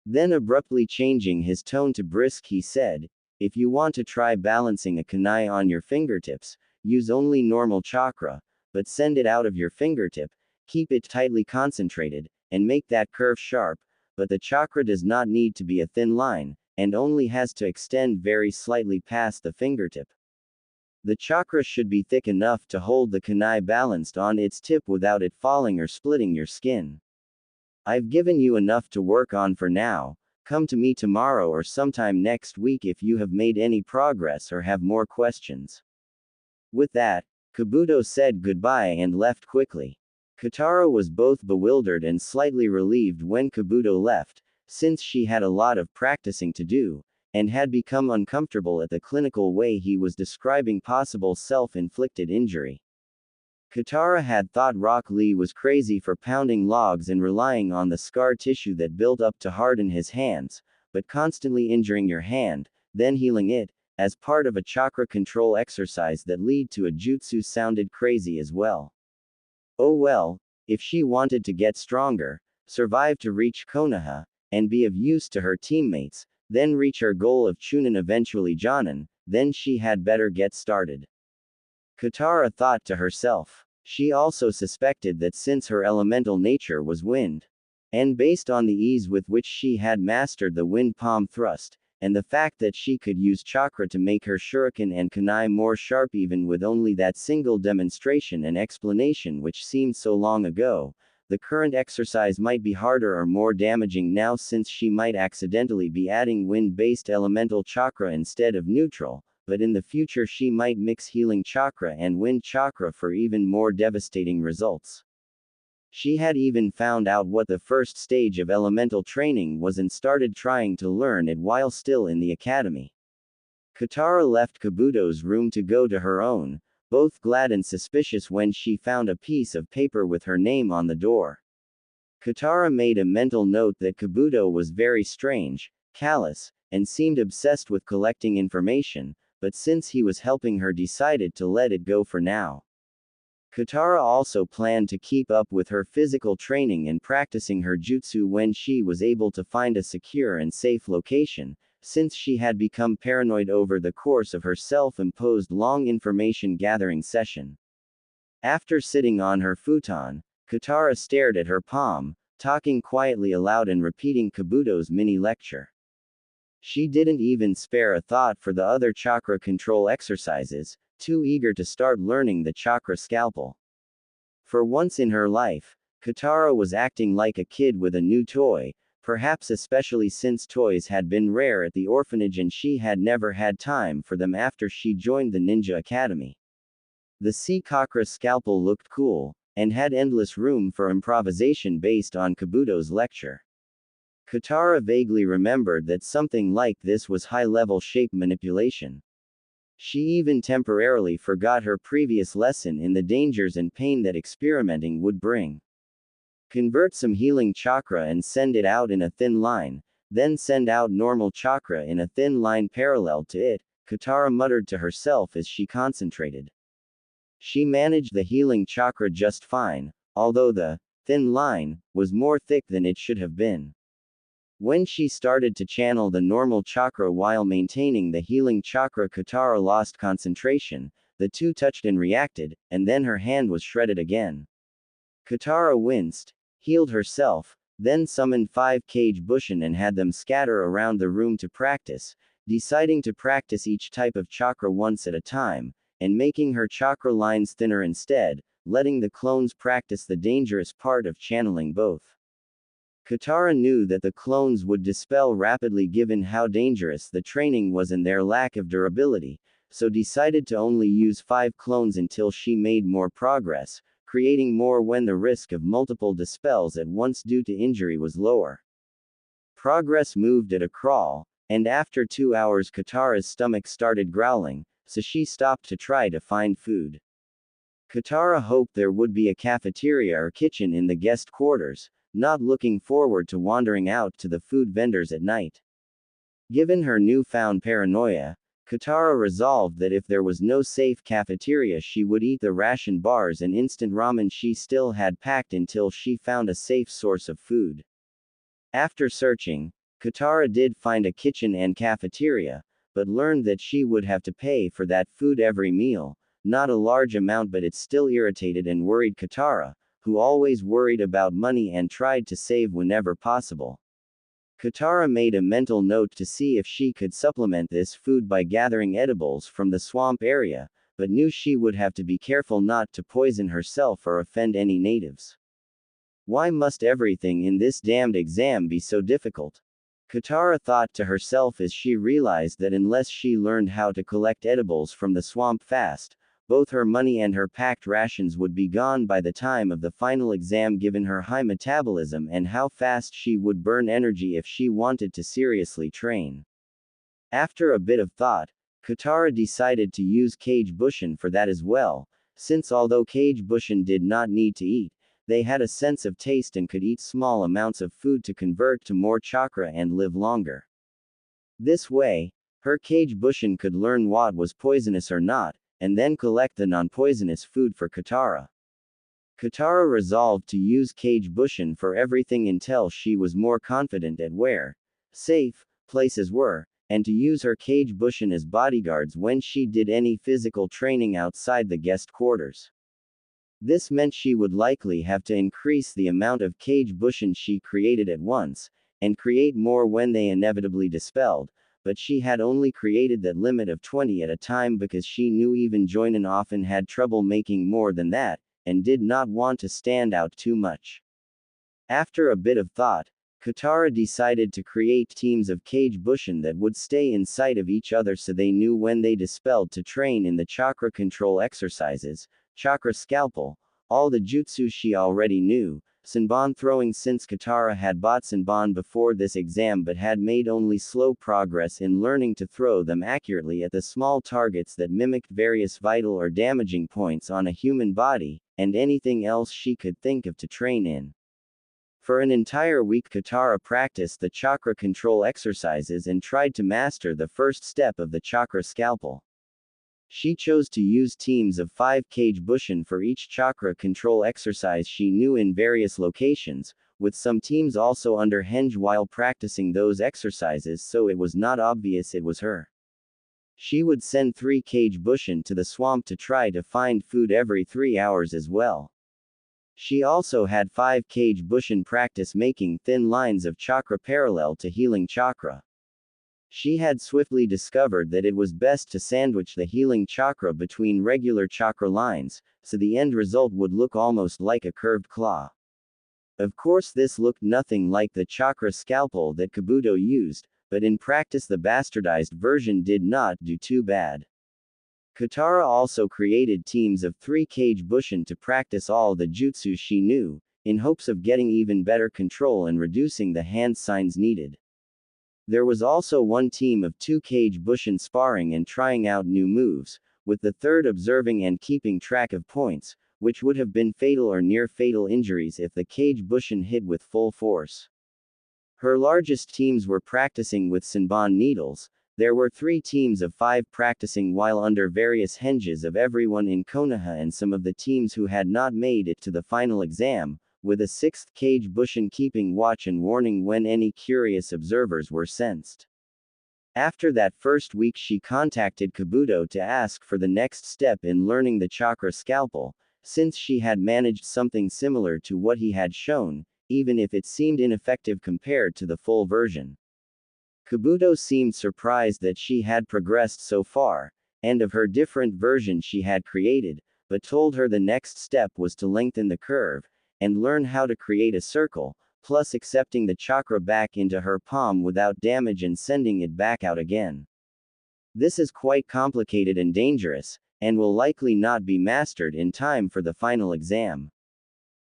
Then abruptly changing his tone to brisk he said, if you want to try balancing a kunai on your fingertips, use only normal chakra, but send it out of your fingertip, keep it tightly concentrated, and make that curve sharp, but the chakra does not need to be a thin line, and only has to extend very slightly past the fingertip. The chakra should be thick enough to hold the kunai balanced on its tip without it falling or splitting your skin. I've given you enough to work on for now. Come to me tomorrow or sometime next week if you have made any progress or have more questions. With that, Kabuto said goodbye and left quickly. Kitara was both bewildered and slightly relieved when Kabuto left, since she had a lot of practicing to do, and had become uncomfortable at the clinical way he was describing possible self-inflicted injury. Kitara had thought Rock Lee was crazy for pounding logs and relying on the scar tissue that built up to harden his hands, but constantly injuring your hand, then healing it, as part of a chakra control exercise that lead to a jutsu sounded crazy as well. Oh well, if she wanted to get stronger, survive to reach Konoha, and be of use to her teammates, then reach her goal of Chunin eventually Jonin, then she had better get started. Kitara thought to herself. She also suspected that since her elemental nature was wind, and based on the ease with which she had mastered the wind palm thrust, and the fact that she could use chakra to make her shuriken and kunai more sharp even with only that single demonstration and explanation which seemed so long ago, the current exercise might be harder or more damaging now since she might accidentally be adding wind-based elemental chakra instead of neutral, but in the future she might mix healing chakra and wind chakra for even more devastating results. She had even found out what the first stage of elemental training was and started trying to learn it while still in the academy. Kitara left Kabuto's room to go to her own, both glad and suspicious when she found a piece of paper with her name on the door. Kitara made a mental note that Kabuto was very strange, callous, and seemed obsessed with collecting information, but since he was helping her decided to let it go for now. Kitara also planned to keep up with her physical training and practicing her jutsu when she was able to find a secure and safe location, since she had become paranoid over the course of her self-imposed long information gathering session. After sitting on her futon, Kitara stared at her palm, talking quietly aloud and repeating Kabuto's mini-lecture. She didn't even spare a thought for the other chakra control exercises, too eager to start learning the chakra scalpel. For once in her life, Kitara was acting like a kid with a new toy, perhaps especially since toys had been rare at the orphanage and she had never had time for them after she joined the ninja academy. The sea chakra scalpel looked cool, and had endless room for improvisation based on Kabuto's lecture. Kitara vaguely remembered that something like this was high-level shape manipulation. She even temporarily forgot her previous lesson in the dangers and pain that experimenting would bring. Convert some healing chakra and send it out in a thin line, then send out normal chakra in a thin line parallel to it, Kitara muttered to herself as she concentrated. She managed the healing chakra just fine, although the thin line was more thick than it should have been. When she started to channel the normal chakra while maintaining the healing chakra, Kitara lost concentration, the two touched and reacted, and then her hand was shredded again. Kitara winced, healed herself, then summoned 5 cage bushin and had them scatter around the room to practice, deciding to practice each type of chakra once at a time, and making her chakra lines thinner instead, letting the clones practice the dangerous part of channeling both. Kitara knew that the clones would dispel rapidly given how dangerous the training was and their lack of durability, so decided to only use 5 clones until she made more progress, creating more when the risk of multiple dispels at once due to injury was lower. Progress moved at a crawl, and after 2 hours Kitara's stomach started growling, so she stopped to try to find food. Kitara hoped there would be a cafeteria or kitchen in the guest quarters, not looking forward to wandering out to the food vendors at night. Given her newfound paranoia, Kitara resolved that if there was no safe cafeteria she would eat the ration bars and instant ramen she still had packed until she found a safe source of food. After searching, Kitara did find a kitchen and cafeteria, but learned that she would have to pay for that food every meal, not a large amount, but it still irritated and worried Kitara, who always worried about money and tried to save whenever possible. Kitara made a mental note to see if she could supplement this food by gathering edibles from the swamp area, but knew she would have to be careful not to poison herself or offend any natives. Why must everything in this damned exam be so difficult? Kitara thought to herself as she realized that unless she learned how to collect edibles from the swamp fast, both her money and her packed rations would be gone by the time of the final exam given her high metabolism and how fast she would burn energy if she wanted to seriously train. After a bit of thought, Kitara decided to use cage bushin for that as well, since although cage bushin did not need to eat, they had a sense of taste and could eat small amounts of food to convert to more chakra and live longer. This way, her cage bushin could learn what was poisonous or not, and then collect the non-poisonous food for Kitara. Kitara resolved to use cage bushin for everything until she was more confident at where safe places were, and to use her cage bushin as bodyguards when she did any physical training outside the guest quarters. This meant she would likely have to increase the amount of cage bushin she created at once, and create more when they inevitably dispelled, but she had only created that limit of 20 at a time because she knew even Joinin often had trouble making more than that, and did not want to stand out too much. After a bit of thought, Kitara decided to create teams of Kage Bushin that would stay in sight of each other so they knew when they dispelled to train in the chakra control exercises, chakra scalpel, all the jutsu she already knew, Senbon throwing since Kitara had bought Senbon before this exam but had made only slow progress in learning to throw them accurately at the small targets that mimicked various vital or damaging points on a human body, and anything else she could think of to train in. For an entire week Kitara practiced the chakra control exercises and tried to master the first step of the chakra scalpel. She chose to use teams of 5 Kage Bushin for each chakra control exercise she knew in various locations, with some teams also under henge while practicing those exercises so it was not obvious it was her. She would send 3 Kage Bushin to the swamp to try to find food every 3 hours as well. She also had 5 Kage Bushin practice making thin lines of chakra parallel to healing chakra. She had swiftly discovered that it was best to sandwich the healing chakra between regular chakra lines, so the end result would look almost like a curved claw. Of course this looked nothing like the chakra scalpel that Kabuto used, but in practice the bastardized version did not do too bad. Kitara also created teams of 3 Kage Bushin to practice all the jutsu she knew, in hopes of getting even better control and reducing the hand signs needed. There was also one team of 2 Kage Bushin sparring and trying out new moves, with the third observing and keeping track of points, which would have been fatal or near-fatal injuries if the Kage Bushin hit with full force. Her largest teams were practicing with Senbon needles. There were 3 teams of 5 practicing while under various henges of everyone in Konoha and some of the teams who had not made it to the final exam, with a 6th Kage Bushin keeping watch and warning when any curious observers were sensed. After that first week she contacted Kabuto to ask for the next step in learning the chakra scalpel, since she had managed something similar to what he had shown, even if it seemed ineffective compared to the full version. Kabuto seemed surprised that she had progressed so far, and of her different version she had created, but told her the next step was to lengthen the curve, and learn how to create a circle, plus accepting the chakra back into her palm without damage and sending it back out again. This is quite complicated and dangerous, and will likely not be mastered in time for the final exam.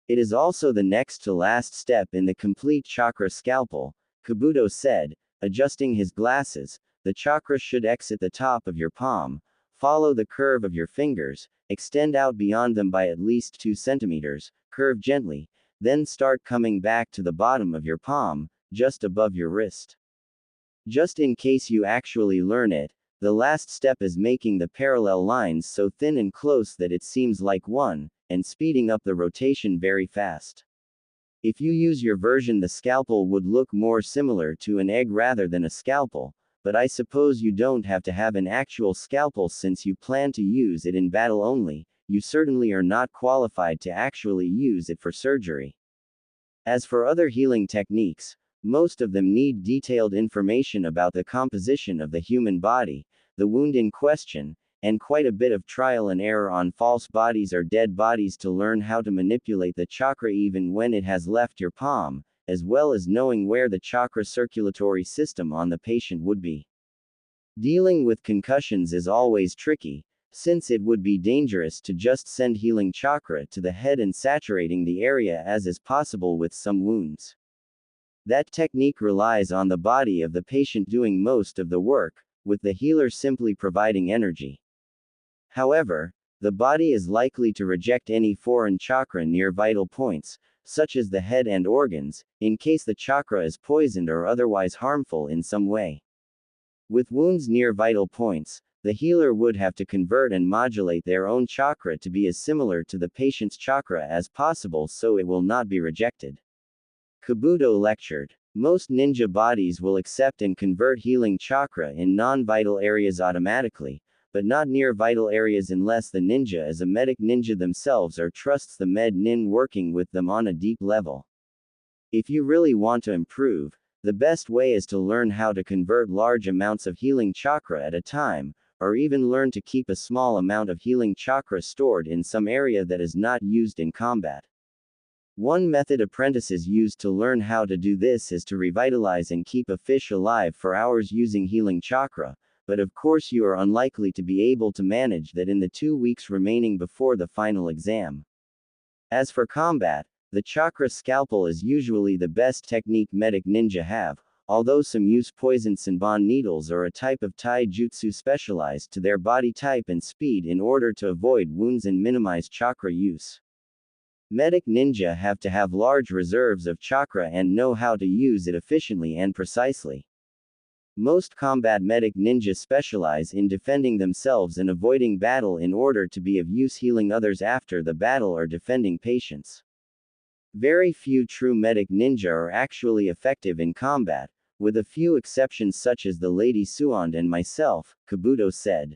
It is also the next to last step in the complete chakra scalpel, Kabuto said, adjusting his glasses. The chakra should exit the top of your palm, follow the curve of your fingers, extend out beyond them by at least 2 centimeters, curve gently, then start coming back to the bottom of your palm, just above your wrist. Just in case you actually learn it, the last step is making the parallel lines so thin and close that it seems like one, and speeding up the rotation very fast. If you use your version the scalpel would look more similar to an egg rather than a scalpel, but I suppose you don't have to have an actual scalpel since you plan to use it in battle only. You certainly are not qualified to actually use it for surgery. As for other healing techniques, most of them need detailed information about the composition of the human body, the wound in question, and quite a bit of trial and error on false bodies or dead bodies to learn how to manipulate the chakra even when it has left your palm, as well as knowing where the chakra circulatory system on the patient would be. Dealing with concussions is always tricky, since it would be dangerous to just send healing chakra to the head and saturating the area as is possible with some wounds. That technique relies on the body of the patient doing most of the work, with the healer simply providing energy. However, the body is likely to reject any foreign chakra near vital points, such as the head and organs, in case the chakra is poisoned or otherwise harmful in some way. With wounds near vital points, the healer would have to convert and modulate their own chakra to be as similar to the patient's chakra as possible so it will not be rejected. Kabuto lectured. Most ninja bodies will accept and convert healing chakra in non-vital areas automatically, but not near vital areas unless the ninja is a medic ninja themselves or trusts the med nin working with them on a deep level. If you really want to improve, the best way is to learn how to convert large amounts of healing chakra at a time, or even learn to keep a small amount of healing chakra stored in some area that is not used in combat. One method apprentices use to learn how to do this is to revitalize and keep a fish alive for hours using healing chakra, but of course you are unlikely to be able to manage that in the 2 weeks remaining before the final exam. As for combat, the chakra scalpel is usually the best technique medic ninja have, although some use poison Senbon needles or a type of Tai Jutsu specialized to their body type and speed in order to avoid wounds and minimize chakra use. Medic ninja have to have large reserves of chakra and know how to use it efficiently and precisely. Most combat medic ninja specialize in defending themselves and avoiding battle in order to be of use healing others after the battle or defending patients. Very few true medic ninja are actually effective in combat, with a few exceptions such as the Lady Suand and myself, Kabuto said.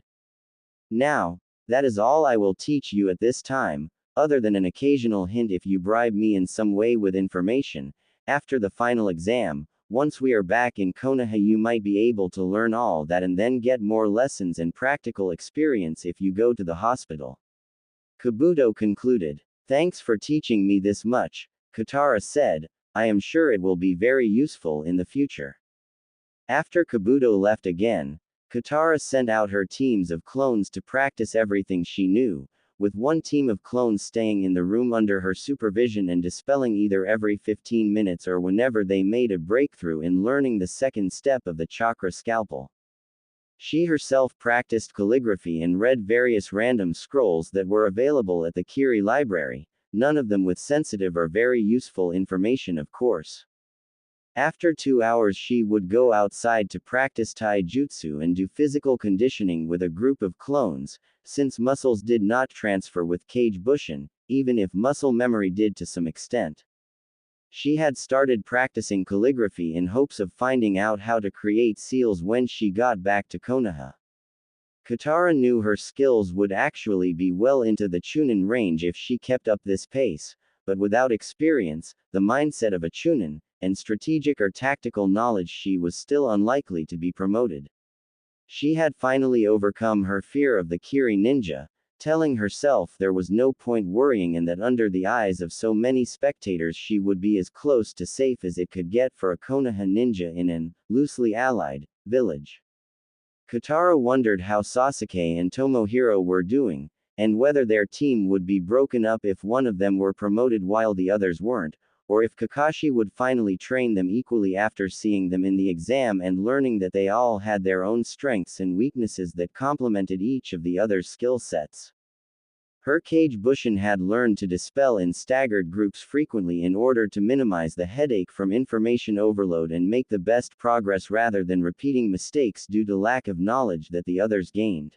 Now, that is all I will teach you at this time, other than an occasional hint if you bribe me in some way with information. After the final exam, once we are back in Konoha you might be able to learn all that and then get more lessons and practical experience if you go to the hospital. Kabuto concluded. Thanks for teaching me this much, Kitara said. I am sure it will be very useful in the future. After Kabuto left again, Kitara sent out her teams of clones to practice everything she knew, with one team of clones staying in the room under her supervision and dispelling either every 15 minutes or whenever they made a breakthrough in learning the second step of the chakra scalpel. She herself practiced calligraphy and read various random scrolls that were available at the Kiri library, none of them with sensitive or very useful information of course. After 2 hours she would go outside to practice taijutsu and do physical conditioning with a group of clones, since muscles did not transfer with Kage Bushin, even if muscle memory did to some extent. She had started practicing calligraphy in hopes of finding out how to create seals when she got back to Konoha. Kitara knew her skills would actually be well into the Chunin range if she kept up this pace, but without experience, the mindset of a Chunin, and strategic or tactical knowledge she was still unlikely to be promoted. She had finally overcome her fear of the Kiri ninja, telling herself there was no point worrying and that under the eyes of so many spectators she would be as close to safe as it could get for a Konoha ninja in an, loosely allied, village. Kitara wondered how Sasuke and Tomohiro were doing, and whether their team would be broken up if one of them were promoted while the others weren't, or if Kakashi would finally train them equally after seeing them in the exam and learning that they all had their own strengths and weaknesses that complemented each of the other's skill sets. Her Kage Bushin had learned to dispel in staggered groups frequently in order to minimize the headache from information overload and make the best progress rather than repeating mistakes due to lack of knowledge that the others gained.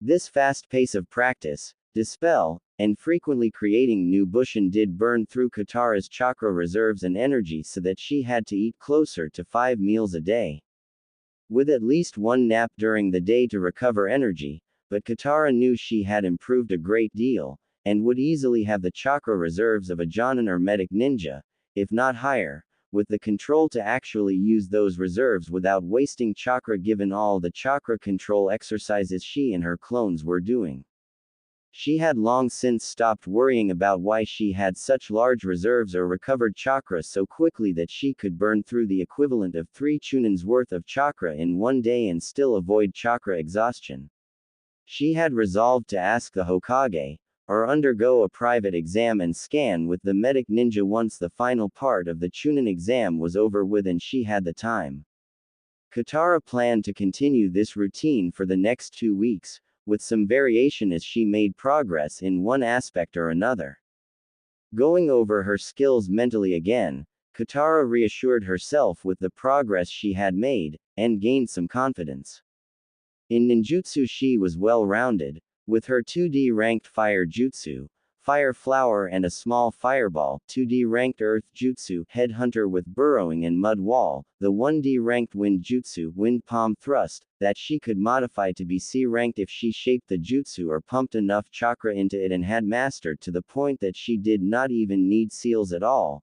This fast pace of practice, dispel, and frequently creating new Bushin did burn through Kitara's chakra reserves and energy so that she had to eat closer to 5 meals a day, with at least one nap during the day to recover energy. But Kitara knew she had improved a great deal, and would easily have the chakra reserves of a Jonin or medic ninja, if not higher, with the control to actually use those reserves without wasting chakra given all the chakra control exercises she and her clones were doing. She had long since stopped worrying about why she had such large reserves or recovered chakra so quickly that she could burn through the equivalent of 3 Chunins worth of chakra in one day and still avoid chakra exhaustion. She had resolved to ask the Hokage, or undergo a private exam and scan with the medic ninja once the final part of the Chunin exam was over with and she had the time. Kitara planned to continue this routine for the next 2 weeks, with some variation as she made progress in one aspect or another. Going over her skills mentally again, Kitara reassured herself with the progress she had made, and gained some confidence. In ninjutsu she was well-rounded, with her 2D ranked fire jutsu, fire flower and a small fireball, 2D ranked earth jutsu, headhunter with burrowing and mud wall, the 1D ranked wind jutsu, wind palm thrust, that she could modify to be C ranked if she shaped the jutsu or pumped enough chakra into it and had mastered to the point that she did not even need seals at all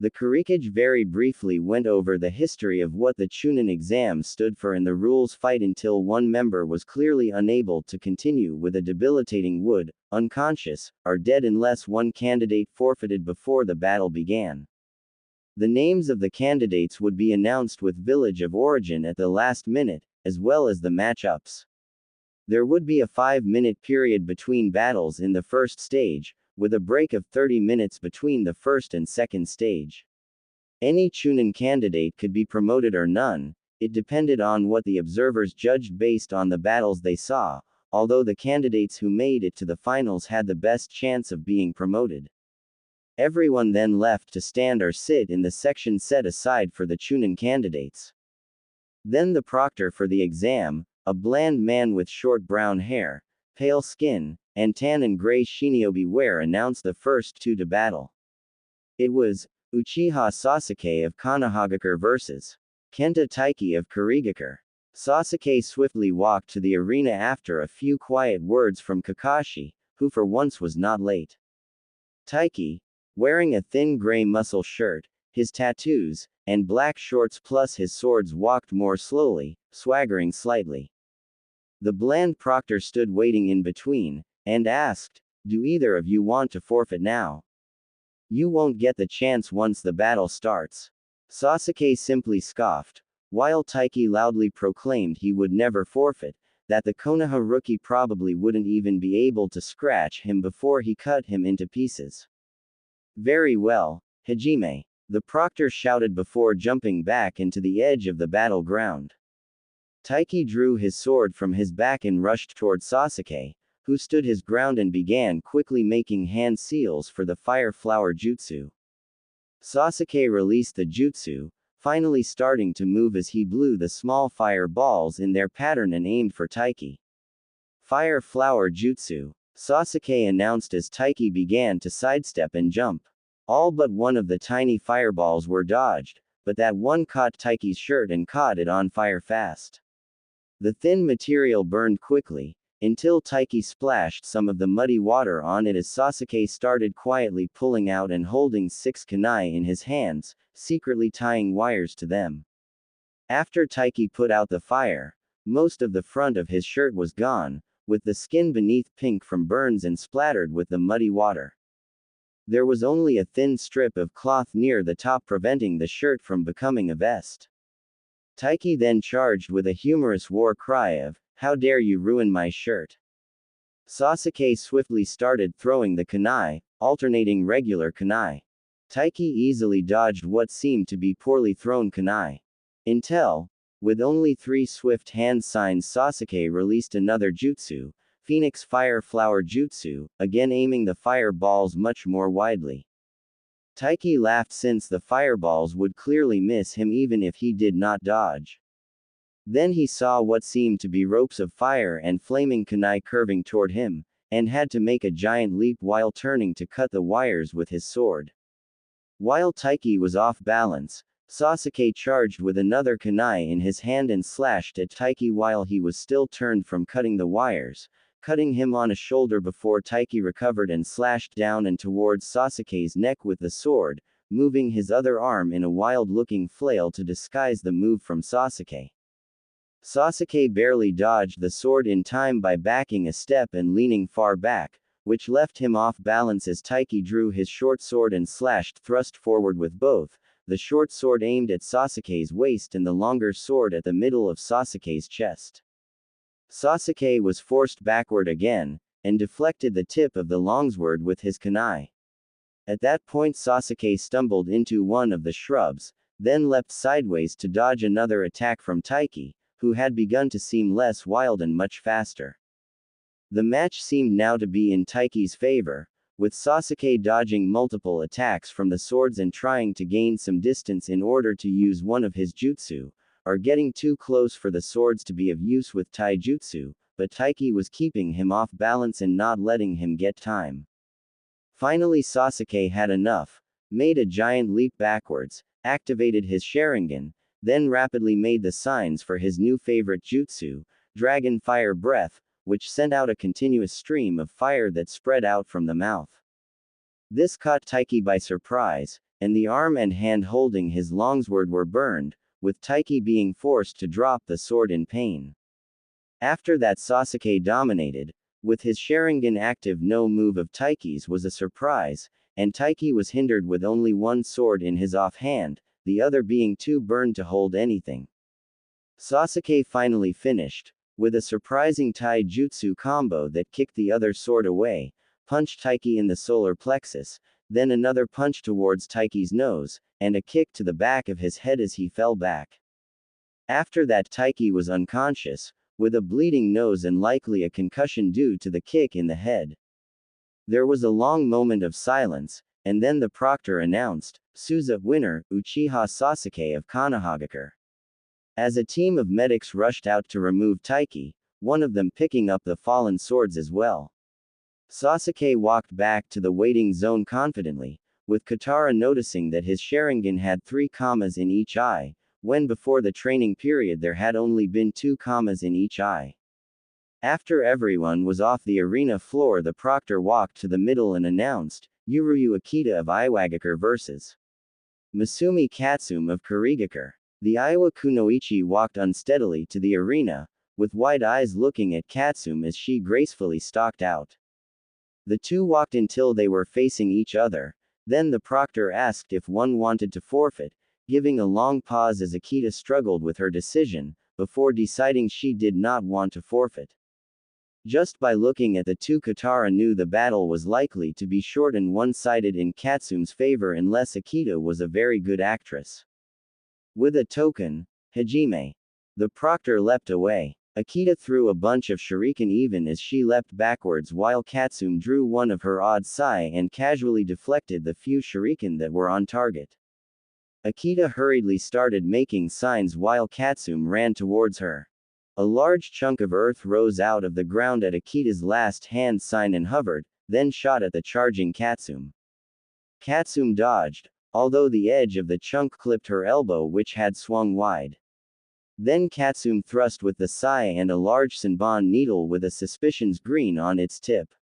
The Kurikage very briefly went over the history of what the Chunin exam stood for and the rules fight until one member was clearly unable to continue with a debilitating wound, unconscious, or dead unless one candidate forfeited before the battle began. The names of the candidates would be announced with village of origin at the last minute, as well as the matchups. There would be a 5-minute period between battles in the first stage, with a break of 30 minutes between the first and second stage. Any Chunin candidate could be promoted or none, it depended on what the observers judged based on the battles they saw, although the candidates who made it to the finals had the best chance of being promoted. Everyone then left to stand or sit in the section set aside for the Chunin candidates. Then the proctor for the exam, a bland man with short brown hair, pale skin, and tan and gray shinyobi wear announced the first two to battle. It was Uchiha Sasuke of Konohagakure vs. Kenta Taiki of Kurigakure. Sasuke swiftly walked to the arena after a few quiet words from Kakashi, who for once was not late. Taiki, wearing a thin gray muscle shirt, his tattoos, and black shorts plus his swords walked more slowly, swaggering slightly. The bland proctor stood waiting in between, and asked, "Do either of you want to forfeit now? You won't get the chance once the battle starts." Sasuke simply scoffed, while Taiki loudly proclaimed he would never forfeit, that the Konoha rookie probably wouldn't even be able to scratch him before he cut him into pieces. "Very well, Hajime," the proctor shouted before jumping back into the edge of the battleground. Taiki drew his sword from his back and rushed toward Sasuke, who stood his ground and began quickly making hand seals for the fire flower jutsu. Sasuke released the jutsu, finally starting to move as he blew the small fire balls in their pattern and aimed for Taiki. "Fire flower jutsu," Sasuke announced as Taiki began to sidestep and jump. All but one of the tiny fireballs were dodged, but that one caught Taiki's shirt and caught it on fire fast. The thin material burned quickly, until Taiki splashed some of the muddy water on it as Sasuke started quietly pulling out and holding 6 kunai in his hands, secretly tying wires to them. After Taiki put out the fire, most of the front of his shirt was gone, with the skin beneath pink from burns and splattered with the muddy water. There was only a thin strip of cloth near the top preventing the shirt from becoming a vest. Taiki then charged with a humorous war cry of, "How dare you ruin my shirt!" Sasuke swiftly started throwing the kunai, alternating regular kunai. Taiki easily dodged what seemed to be poorly thrown kunai. Until, with only 3 swift hand signs, Sasuke released another jutsu, Phoenix Fire Flower Jutsu, again aiming the fireballs much more widely. Taiki laughed since the fireballs would clearly miss him even if he did not dodge. Then he saw what seemed to be ropes of fire and flaming kunai curving toward him, and had to make a giant leap while turning to cut the wires with his sword. While Taiki was off balance, Sasuke charged with another kunai in his hand and slashed at Taiki while he was still turned from cutting the wires, cutting him on a shoulder before Taiki recovered and slashed down and towards Sasuke's neck with the sword, moving his other arm in a wild-looking flail to disguise the move from Sasuke. Sasuke barely dodged the sword in time by backing a step and leaning far back, which left him off balance as Taiki drew his short sword and slashed thrust forward with both, the short sword aimed at Sasuke's waist and the longer sword at the middle of Sasuke's chest. Sasuke was forced backward again, and deflected the tip of the longsword with his kunai. At that point Sasuke stumbled into one of the shrubs, then leapt sideways to dodge another attack from Taiki, who had begun to seem less wild and much faster. The match seemed now to be in Taiki's favor, with Sasuke dodging multiple attacks from the swords and trying to gain some distance in order to use one of his jutsu, or getting too close for the swords to be of use with taijutsu, but Taiki was keeping him off balance and not letting him get time. Finally Sasuke had enough, made a giant leap backwards, activated his Sharingan, then rapidly made the signs for his new favorite jutsu, Dragon Fire Breath, which sent out a continuous stream of fire that spread out from the mouth. This caught Taiki by surprise, and the arm and hand holding his longsword were burned, with Taiki being forced to drop the sword in pain. After that, Sasuke dominated. With his Sharingan active, no move of Taiki's was a surprise, and Taiki was hindered with only one sword in his offhand, the other being too burned to hold anything. Sasuke finally finished, with a surprising taijutsu combo that kicked the other sword away, punched Taiki in the solar plexus, then another punch towards Taiki's nose, and a kick to the back of his head as he fell back. After that, Taiki was unconscious, with a bleeding nose and likely a concussion due to the kick in the head. There was a long moment of silence, and then the proctor announced, "Suza, winner, Uchiha Sasuke of Konohagakure." As a team of medics rushed out to remove Taiki, one of them picking up the fallen swords as well. Sasuke walked back to the waiting zone confidently, with Kitara noticing that his Sharingan had 3 commas in each eye, when before the training period there had only been 2 commas in each eye. After everyone was off the arena floor, the proctor walked to the middle and announced, "Yuruyu Akita of Iwagakure vs. Masumi Katsume of Kurigakure." The Iowa Kunoichi walked unsteadily to the arena, with wide eyes looking at Katsume as she gracefully stalked out. The two walked until they were facing each other, then the proctor asked if one wanted to forfeit, giving a long pause as Akita struggled with her decision, before deciding she did not want to forfeit. Just by looking at the two, Kitara knew the battle was likely to be short and one-sided in Katsume's favor unless Akita was a very good actress. With a token, Hajime. The proctor leapt away. Akita threw a bunch of shuriken even as she leapt backwards, while Katsume drew one of her odd sai and casually deflected the few shuriken that were on target. Akita hurriedly started making signs while Katsume ran towards her. A large chunk of earth rose out of the ground at Akita's last hand sign and hovered, then shot at the charging Katsume. Katsume dodged, although the edge of the chunk clipped her elbow, which had swung wide. Then Katsume thrust with the sai and a large Senbon needle with a suspicions green on its tip.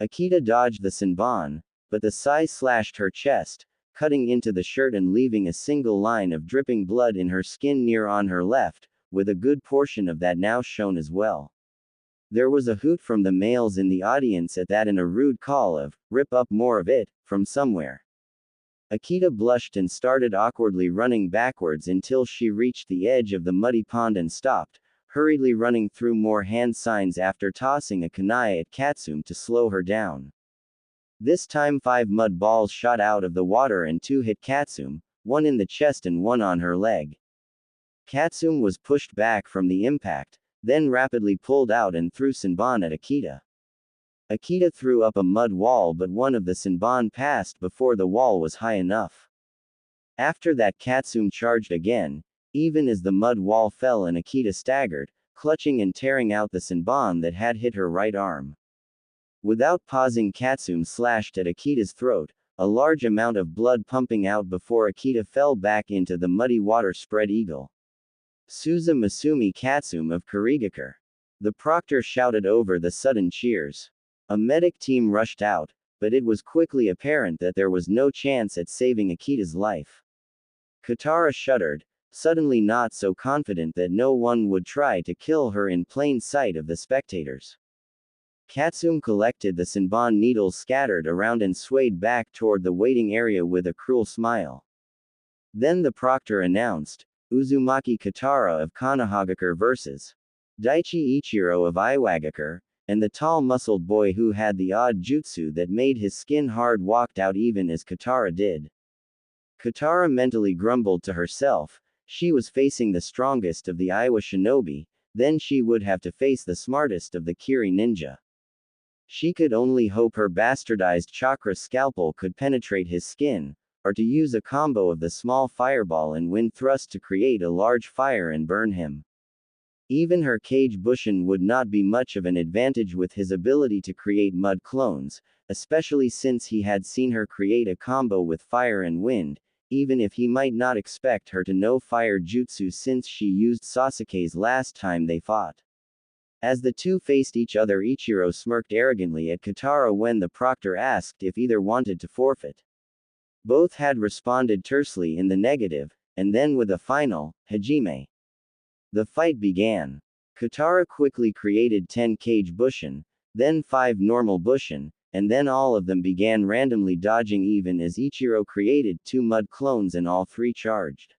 Akita dodged the Senbon, but the sai slashed her chest, cutting into the shirt and leaving a single line of dripping blood in her skin near on her left, with a good portion of that now shown as well. There was a hoot from the males in the audience at that and a rude call of, "Rip up more of it," from somewhere. Akita blushed and started awkwardly running backwards until she reached the edge of the muddy pond and stopped, hurriedly running through more hand signs after tossing a kunai at Katsume to slow her down. This time 5 mud balls shot out of the water and 2 hit Katsume, 1 in the chest and 1 on her leg. Katsume was pushed back from the impact, then rapidly pulled out and threw Senbon at Akita. Akita threw up a mud wall, but one of the Senbon passed before the wall was high enough. After that, Katsume charged again, even as the mud wall fell and Akita staggered, clutching and tearing out the Senbon that had hit her right arm. Without pausing, Katsume slashed at Akita's throat, a large amount of blood pumping out before Akita fell back into the muddy water spread eagle. "Suza Masumi Katsume of Kurigakure." The proctor shouted over the sudden cheers. A medic team rushed out, but it was quickly apparent that there was no chance at saving Akita's life. Kitara shuddered, suddenly not so confident that no one would try to kill her in plain sight of the spectators. Katsume collected the Senbon needles scattered around and swayed back toward the waiting area with a cruel smile. Then the proctor announced, "Uzumaki Kitara of Konohagakure vs. Daichi Ichiro of Iwagakure," and the tall muscled boy who had the odd jutsu that made his skin hard walked out even as Kitara did. Kitara mentally grumbled to herself, she was facing the strongest of the Iowa shinobi, then she would have to face the smartest of the Kiri ninja. She could only hope her bastardized chakra scalpel could penetrate his skin, or to use a combo of the small fireball and wind thrust to create a large fire and burn him. Even her Kage Bushin would not be much of an advantage with his ability to create mud clones, especially since he had seen her create a combo with fire and wind, even if he might not expect her to know fire jutsu since she used Sasuke's last time they fought. As the two faced each other, Ichiro smirked arrogantly at Kitara when the proctor asked if either wanted to forfeit. Both had responded tersely in the negative, and then with a final, hajime. The fight began. Kitara quickly created 10 cage bushin, then 5 normal bushin, and then all of them began randomly dodging even as Ichiro created 2 mud clones and all 3 charged.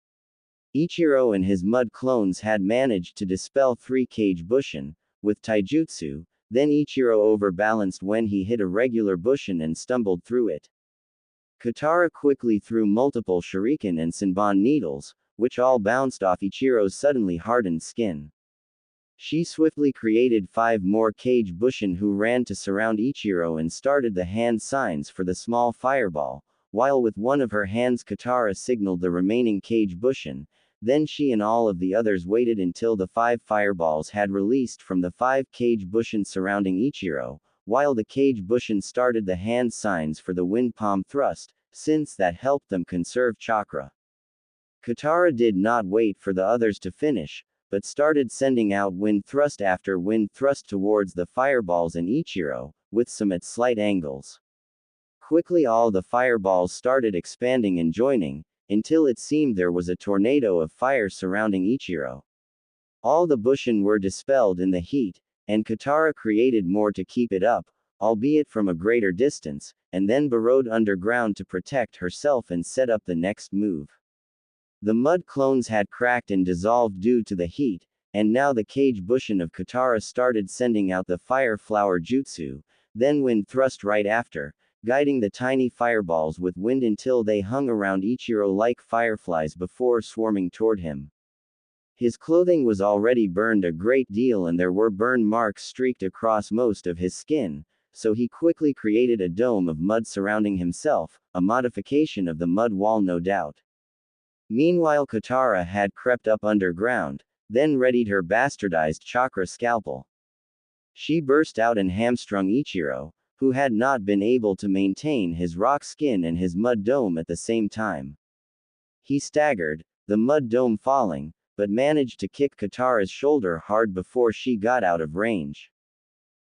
Ichiro and his mud clones had managed to dispel 3 cage bushin, with taijutsu, then Ichiro overbalanced when he hit a regular bushin and stumbled through it. Kitara quickly threw multiple shuriken and senbon needles, which all bounced off Ichiro's suddenly hardened skin. She swiftly created 5 more cage bushin who ran to surround Ichiro and started the hand signs for the small fireball, while with one of her hands Kitara signaled the remaining cage bushin, then she and all of the others waited until the 5 fireballs had released from the 5 cage bushin surrounding Ichiro, while the cage bushin started the hand signs for the wind palm thrust, since that helped them conserve chakra. Kitara did not wait for the others to finish, but started sending out wind thrust after wind thrust towards the fireballs and Ichiro, with some at slight angles. Quickly all the fireballs started expanding and joining, until it seemed there was a tornado of fire surrounding Ichiro. All the bushin were dispelled in the heat, and Kitara created more to keep it up, albeit from a greater distance, and then burrowed underground to protect herself and set up the next move. The mud clones had cracked and dissolved due to the heat, and now the cage bushin of Kitara started sending out the fire flower jutsu, then wind thrust right after, guiding the tiny fireballs with wind until they hung around Ichiro like fireflies before swarming toward him. His clothing was already burned a great deal and there were burn marks streaked across most of his skin, so he quickly created a dome of mud surrounding himself, a modification of the mud wall no doubt. Meanwhile Kitara had crept up underground, then readied her bastardized chakra scalpel. She burst out and hamstrung Ichiro, who had not been able to maintain his rock skin and his mud dome at the same time. He staggered, the mud dome falling, but managed to kick Kitara's shoulder hard before she got out of range.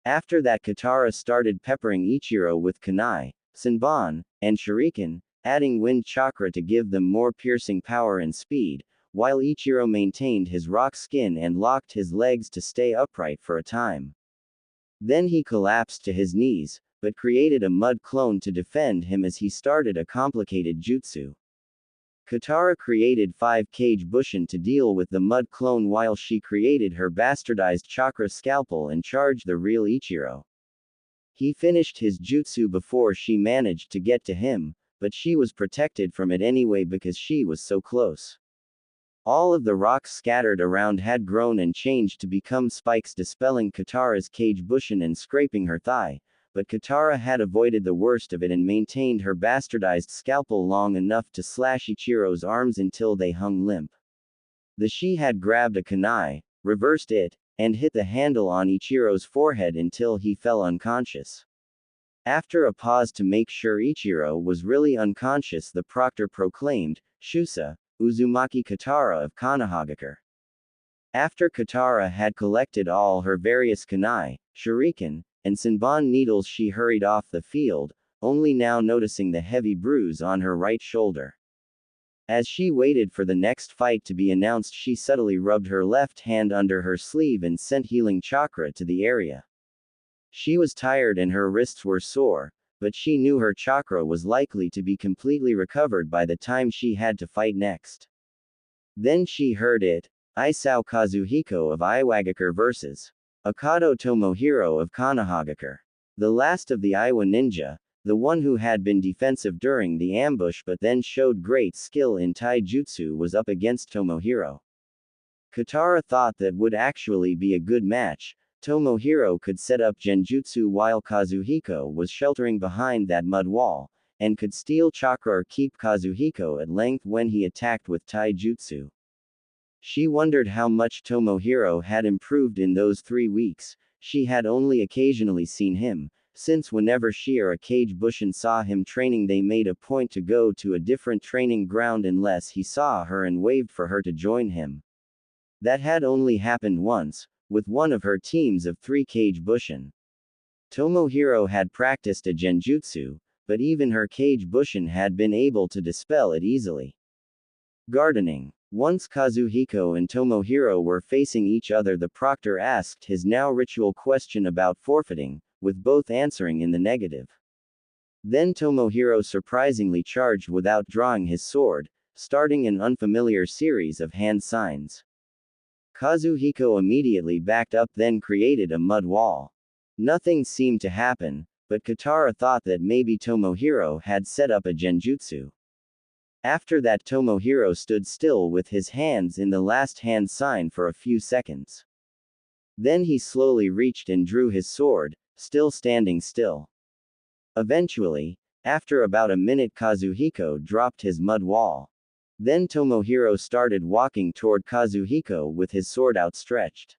After that Kitara started peppering Ichiro with kunai, senbon, and shuriken, adding wind chakra to give them more piercing power and speed, while Ichiro maintained his rock skin and locked his legs to stay upright for a time. Then he collapsed to his knees, but created a mud clone to defend him as he started a complicated jutsu. Kitara created 5 cage bushin to deal with the mud clone while she created her bastardized chakra scalpel and charged the real Ichiro. He finished his jutsu before she managed to get to him, but she was protected from it anyway because she was so close. All of the rocks scattered around had grown and changed to become spikes dispelling Kitara's cage bushin and scraping her thigh, but Kitara had avoided the worst of it and maintained her bastardized scalpel long enough to slash Ichiro's arms until they hung limp. She had grabbed a kunai, reversed it, and hit the handle on Ichiro's forehead until he fell unconscious. After a pause to make sure Ichiro was really unconscious, the proctor proclaimed, "Shusa, Uzumaki Kitara of Konohagakure." After Kitara had collected all her various kunai, shuriken, and senbon needles, she hurried off the field, only now noticing the heavy bruise on her right shoulder. As she waited for the next fight to be announced, she subtly rubbed her left hand under her sleeve and sent healing chakra to the area. She was tired and her wrists were sore, but she knew her chakra was likely to be completely recovered by the time she had to fight next. Then she heard it, Isao Kazuhiko of Iwagakure vs. Akado Tomohiro of Konohagakure. The last of the Iwa ninja, the one who had been defensive during the ambush but then showed great skill in taijutsu, was up against Tomohiro. Kitara thought that would actually be a good match. Tomohiro could set up genjutsu while Kazuhiko was sheltering behind that mud wall, and could steal chakra or keep Kazuhiko at length when he attacked with taijutsu. She wondered how much Tomohiro had improved in those 3 weeks. She had only occasionally seen him, since whenever she or a cage bushin saw him training they made a point to go to a different training ground unless he saw her and waved for her to join him. That had only happened once, with one of her teams of 3 cage bushin. Tomohiro had practiced a genjutsu, but even her cage bushin had been able to dispel it easily. Gardening. Once Kazuhiko and Tomohiro were facing each other, the proctor asked his now ritual question about forfeiting, with both answering in the negative. Then Tomohiro surprisingly charged without drawing his sword, starting an unfamiliar series of hand signs. Kazuhiko immediately backed up, then created a mud wall. Nothing seemed to happen, but Kitara thought that maybe Tomohiro had set up a genjutsu. After that, Tomohiro stood still with his hands in the last hand sign for a few seconds. Then he slowly reached and drew his sword, still standing still. Eventually, after about a minute, Kazuhiko dropped his mud wall. Then Tomohiro started walking toward Kazuhiko with his sword outstretched.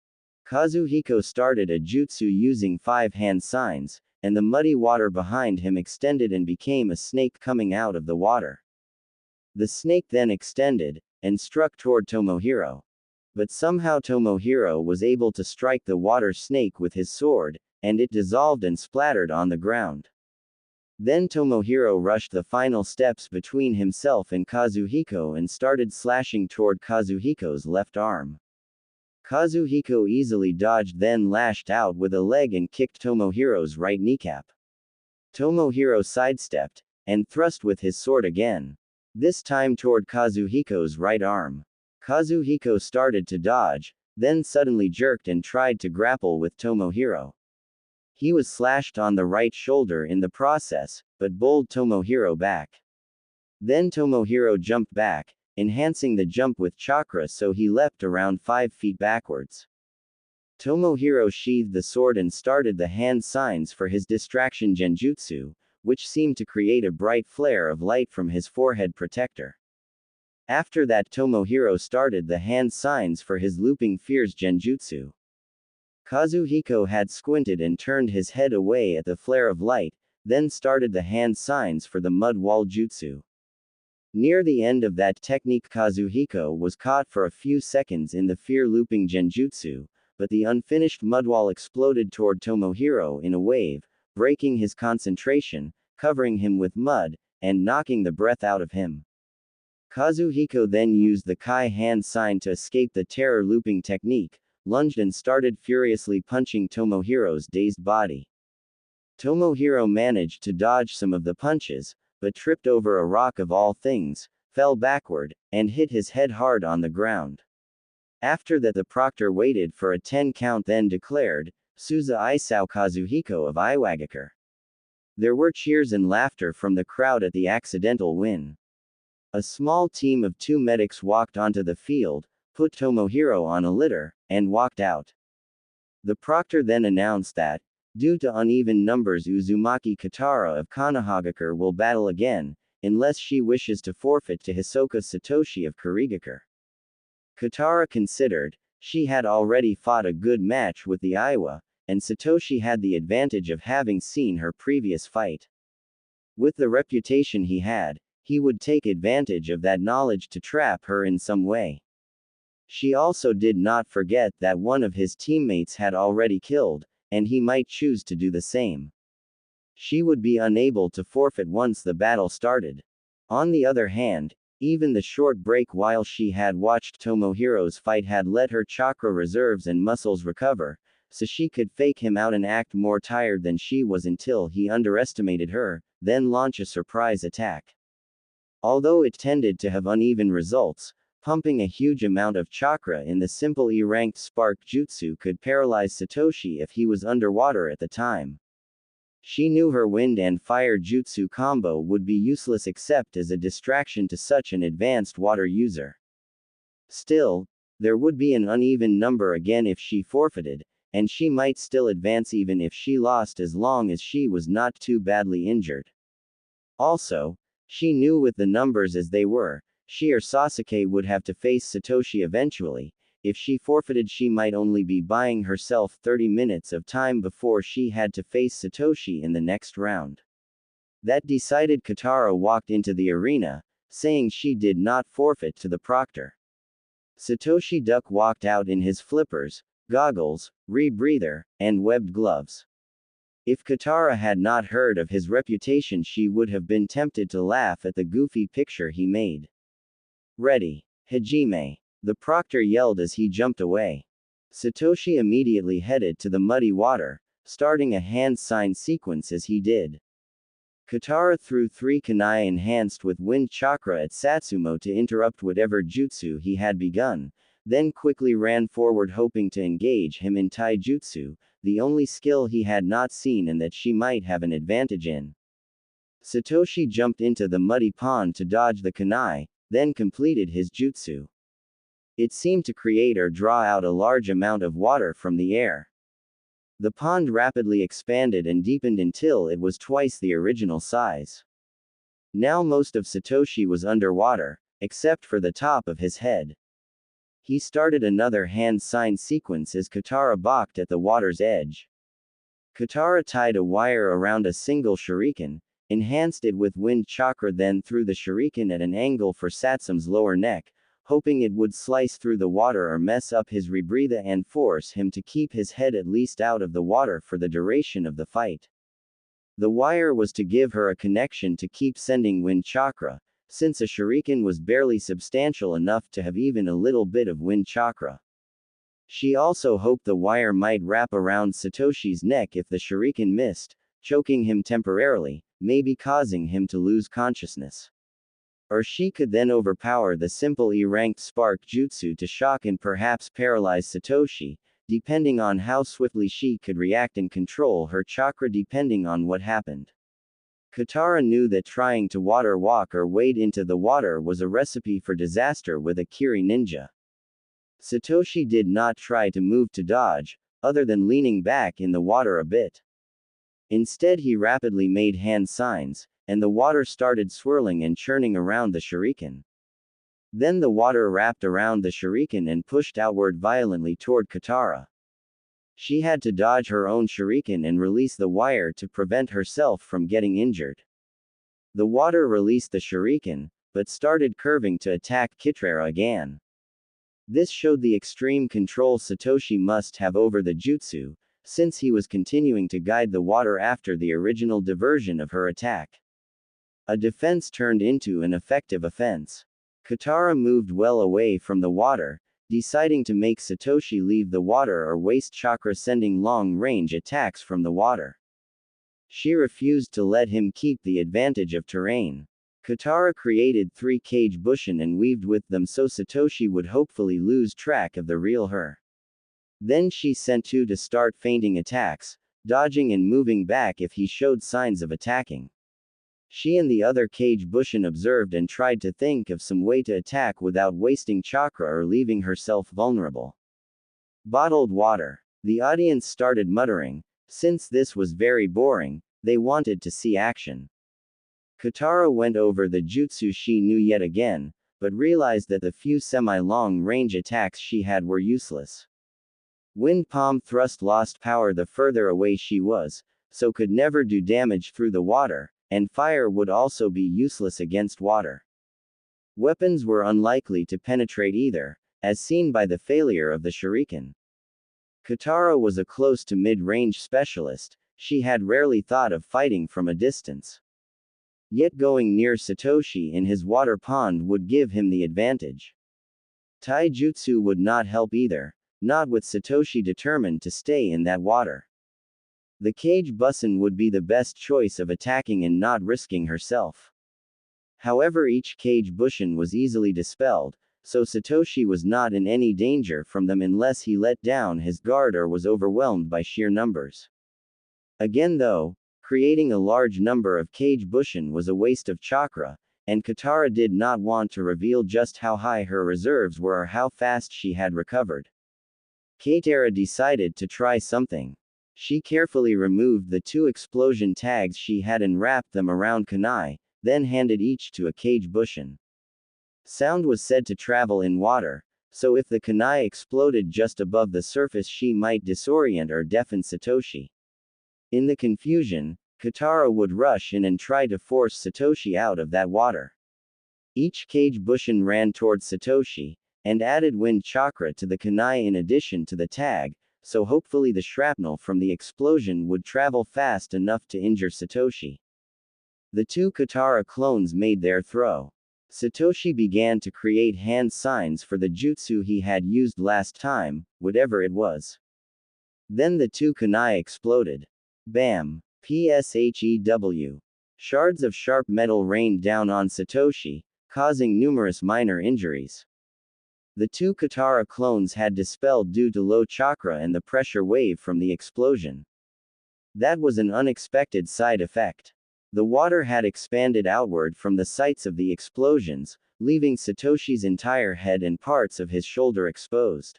Kazuhiko started a jutsu using 5 hand signs, and the muddy water behind him extended and became a snake coming out of the water. The snake then extended, and struck toward Tomohiro. But somehow Tomohiro was able to strike the water snake with his sword, and it dissolved and splattered on the ground. Then Tomohiro rushed the final steps between himself and Kazuhiko and started slashing toward Kazuhiko's left arm. Kazuhiko easily dodged, then lashed out with a leg and kicked Tomohiro's right kneecap. Tomohiro sidestepped, and thrust with his sword again. This time toward Kazuhiko's right arm. Kazuhiko started to dodge, then suddenly jerked and tried to grapple with Tomohiro. He was slashed on the right shoulder in the process, but bowled Tomohiro back. Then Tomohiro jumped back, enhancing the jump with chakra, so he leapt around 5 feet backwards. Tomohiro sheathed the sword and started the hand signs for his distraction genjutsu, which seemed to create a bright flare of light from his forehead protector. After that, Tomohiro started the hand signs for his looping fears genjutsu. Kazuhiko had squinted and turned his head away at the flare of light, then started the hand signs for the mud wall jutsu. Near the end of that technique, Kazuhiko was caught for a few seconds in the fear looping genjutsu, but the unfinished mud wall exploded toward Tomohiro in a wave, breaking his concentration, covering him with mud, and knocking the breath out of him. Kazuhiko then used the Kai hand sign to escape the terror looping technique, lunged and started furiously punching Tomohiro's dazed body. Tomohiro managed to dodge some of the punches, but tripped over a rock of all things, fell backward, and hit his head hard on the ground. After that, the proctor waited for a 10 count, then declared, "Suza Isao Kazuhiko of Iwagakure." There were cheers and laughter from the crowd at the accidental win. A small team of 2 medics walked onto the field, put Tomohiro on a litter, and walked out. The proctor then announced that, due to uneven numbers, Uzumaki Kitara of Konohagakure will battle again, unless she wishes to forfeit to Hisoka Satoshi of Kurigakure. Kitara considered, she had already fought a good match with the Iwa, and Satoshi had the advantage of having seen her previous fight. With the reputation he had, he would take advantage of that knowledge to trap her in some way. She also did not forget that one of his teammates had already killed, and he might choose to do the same. She would be unable to forfeit once the battle started. On the other hand, even the short break while she had watched Tomohiro's fight had let her chakra reserves and muscles recover, so she could fake him out and act more tired than she was until he underestimated her, then launch a surprise attack. Although it tended to have uneven results, pumping a huge amount of chakra in the simple E-ranked spark jutsu could paralyze Satoshi if he was underwater at the time. She knew her wind and fire jutsu combo would be useless except as a distraction to such an advanced water user. Still, there would be an uneven number again if she forfeited, and she might still advance even if she lost, as long as she was not too badly injured. Also, she knew with the numbers as they were, she or Sasuke would have to face Satoshi eventually. If she forfeited, she might only be buying herself 30 minutes of time before she had to face Satoshi in the next round. That decided, Kitara walked into the arena, saying she did not forfeit to the proctor. Satoshi Duck walked out in his flippers, goggles, rebreather, and webbed gloves. If Kitara had not heard of his reputation, she would have been tempted to laugh at the goofy picture he made. Ready. Hajime. The proctor yelled as he jumped away. Satoshi immediately headed to the muddy water, starting a hand sign sequence as he did. Kitara threw 3 kunai enhanced with wind chakra at Satsumo to interrupt whatever jutsu he had begun, then quickly ran forward hoping to engage him in taijutsu, the only skill he had not seen and that she might have an advantage in. Satoshi jumped into the muddy pond to dodge the kunai, then completed his jutsu. It seemed to create or draw out a large amount of water from the air. The pond rapidly expanded and deepened until it was twice the original size. Now most of Satoshi was underwater, except for the top of his head. He started another hand sign sequence as Kitara balked at the water's edge. Kitara tied a wire around a single shuriken, enhanced it with wind chakra, then threw the shuriken at an angle for Satsumo's lower neck, hoping it would slice through the water or mess up his rebreather and force him to keep his head at least out of the water for the duration of the fight. The wire was to give her a connection to keep sending wind chakra, since a shuriken was barely substantial enough to have even a little bit of wind chakra. She also hoped the wire might wrap around Satoshi's neck if the shuriken missed, choking him temporarily, maybe causing him to lose consciousness. Or she could then overpower the simple E-ranked spark jutsu to shock and perhaps paralyze Satoshi, depending on how swiftly she could react and control her chakra depending on what happened. Kitara knew that trying to water walk or wade into the water was a recipe for disaster with a Kiri ninja. Satoshi did not try to move to dodge, other than leaning back in the water a bit. Instead he rapidly made hand signs, and the water started swirling and churning around the shuriken. Then the water wrapped around the shuriken and pushed outward violently toward Kitara. She had to dodge her own shuriken and release the wire to prevent herself from getting injured. The water released the shuriken, but started curving to attack Kitara again. This showed the extreme control Satoshi must have over the jutsu, since he was continuing to guide the water after the original diversion of her attack. A defense turned into an effective offense. Kitara moved well away from the water, deciding to make Satoshi leave the water or waste chakra sending long-range attacks from the water. She refused to let him keep the advantage of terrain. Kitara created 3 cage bushin and weaved with them so Satoshi would hopefully lose track of the real her. Then she sent 2 to start feinting attacks, dodging and moving back if he showed signs of attacking. She and the other cage bushin observed and tried to think of some way to attack without wasting chakra or leaving herself vulnerable. Bottled water. The audience started muttering. Since this was very boring, they wanted to see action. Kitara went over the jutsu she knew yet again, but realized that the few semi-long range attacks she had were useless. Wind palm thrust lost power the further away she was, so could never do damage through the water, and fire would also be useless against water. Weapons were unlikely to penetrate either, as seen by the failure of the shuriken. Kitara was a close to mid-range specialist, she had rarely thought of fighting from a distance. Yet going near Satoshi in his water pond would give him the advantage. Taijutsu would not help either, not with Satoshi determined to stay in that water. The cage bussin would be the best choice of attacking and not risking herself. However, each cage bushin was easily dispelled, so Satoshi was not in any danger from them unless he let down his guard or was overwhelmed by sheer numbers. Again though, creating a large number of cage bushin was a waste of chakra, and Kitara did not want to reveal just how high her reserves were or how fast she had recovered. Kitara decided to try something. She carefully removed the 2 explosion tags she had and wrapped them around kunai, then handed each to a cage bushin. Sound was said to travel in water, so if the kunai exploded just above the surface she might disorient or deafen Satoshi. In the confusion, Kitara would rush in and try to force Satoshi out of that water. Each cage bushin ran towards Satoshi, and added wind chakra to the kunai in addition to the tag, so hopefully the shrapnel from the explosion would travel fast enough to injure Satoshi. The two Kitara clones made their throw. Satoshi began to create hand signs for the jutsu he had used last time, whatever it was. Then the two kunai exploded. Bam! PSHEW. Shards of sharp metal rained down on Satoshi, causing numerous minor injuries. The two Kitara clones had dispelled due to low chakra and the pressure wave from the explosion. That was an unexpected side effect. The water had expanded outward from the sites of the explosions, leaving Satoshi's entire head and parts of his shoulder exposed.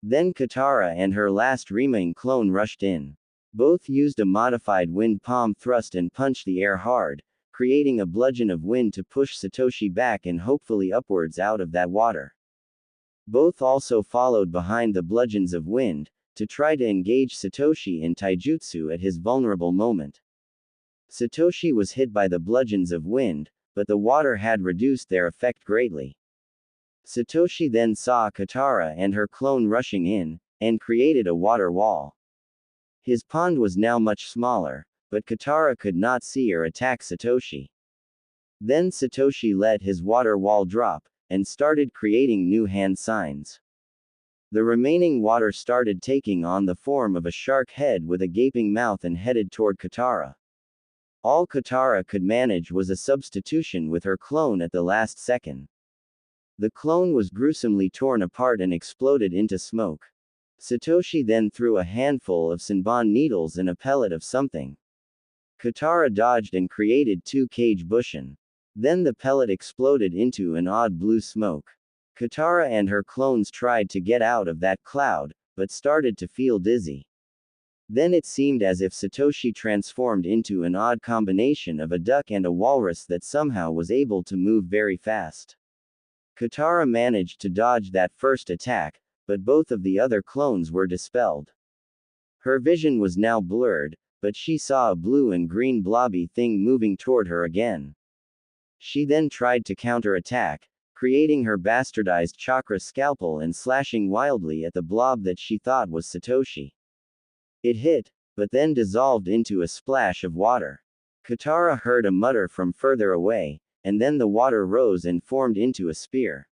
Then Kitara and her last remaining clone rushed in. Both used a modified wind palm thrust and punched the air hard, creating a bludgeon of wind to push Satoshi back and hopefully upwards out of that water. Both also followed behind the bludgeons of wind, to try to engage Satoshi in taijutsu at his vulnerable moment. Satoshi was hit by the bludgeons of wind, but the water had reduced their effect greatly. Satoshi then saw Kitara and her clone rushing in, and created a water wall. His pond was now much smaller, but Kitara could not see or attack Satoshi. Then Satoshi let his water wall drop, and started creating new hand signs. The remaining water started taking on the form of a shark head with a gaping mouth and headed toward Kitara. All Kitara could manage was a substitution with her clone at the last second. The clone was gruesomely torn apart and exploded into smoke. Satoshi then threw a handful of Senbon needles and a pellet of something. Kitara dodged and created two cage bushin. Then the pellet exploded into an odd blue smoke. Kitara and her clones tried to get out of that cloud, but started to feel dizzy. Then it seemed as if Satoshi transformed into an odd combination of a duck and a walrus that somehow was able to move very fast. Kitara managed to dodge that first attack, but both of the other clones were dispelled. Her vision was now blurred, but she saw a blue and green blobby thing moving toward her again. She then tried to counterattack, creating her bastardized chakra scalpel and slashing wildly at the blob that she thought was Satoshi. It hit, but then dissolved into a splash of water. Kitara heard a mutter from further away, and then the water rose and formed into a spear.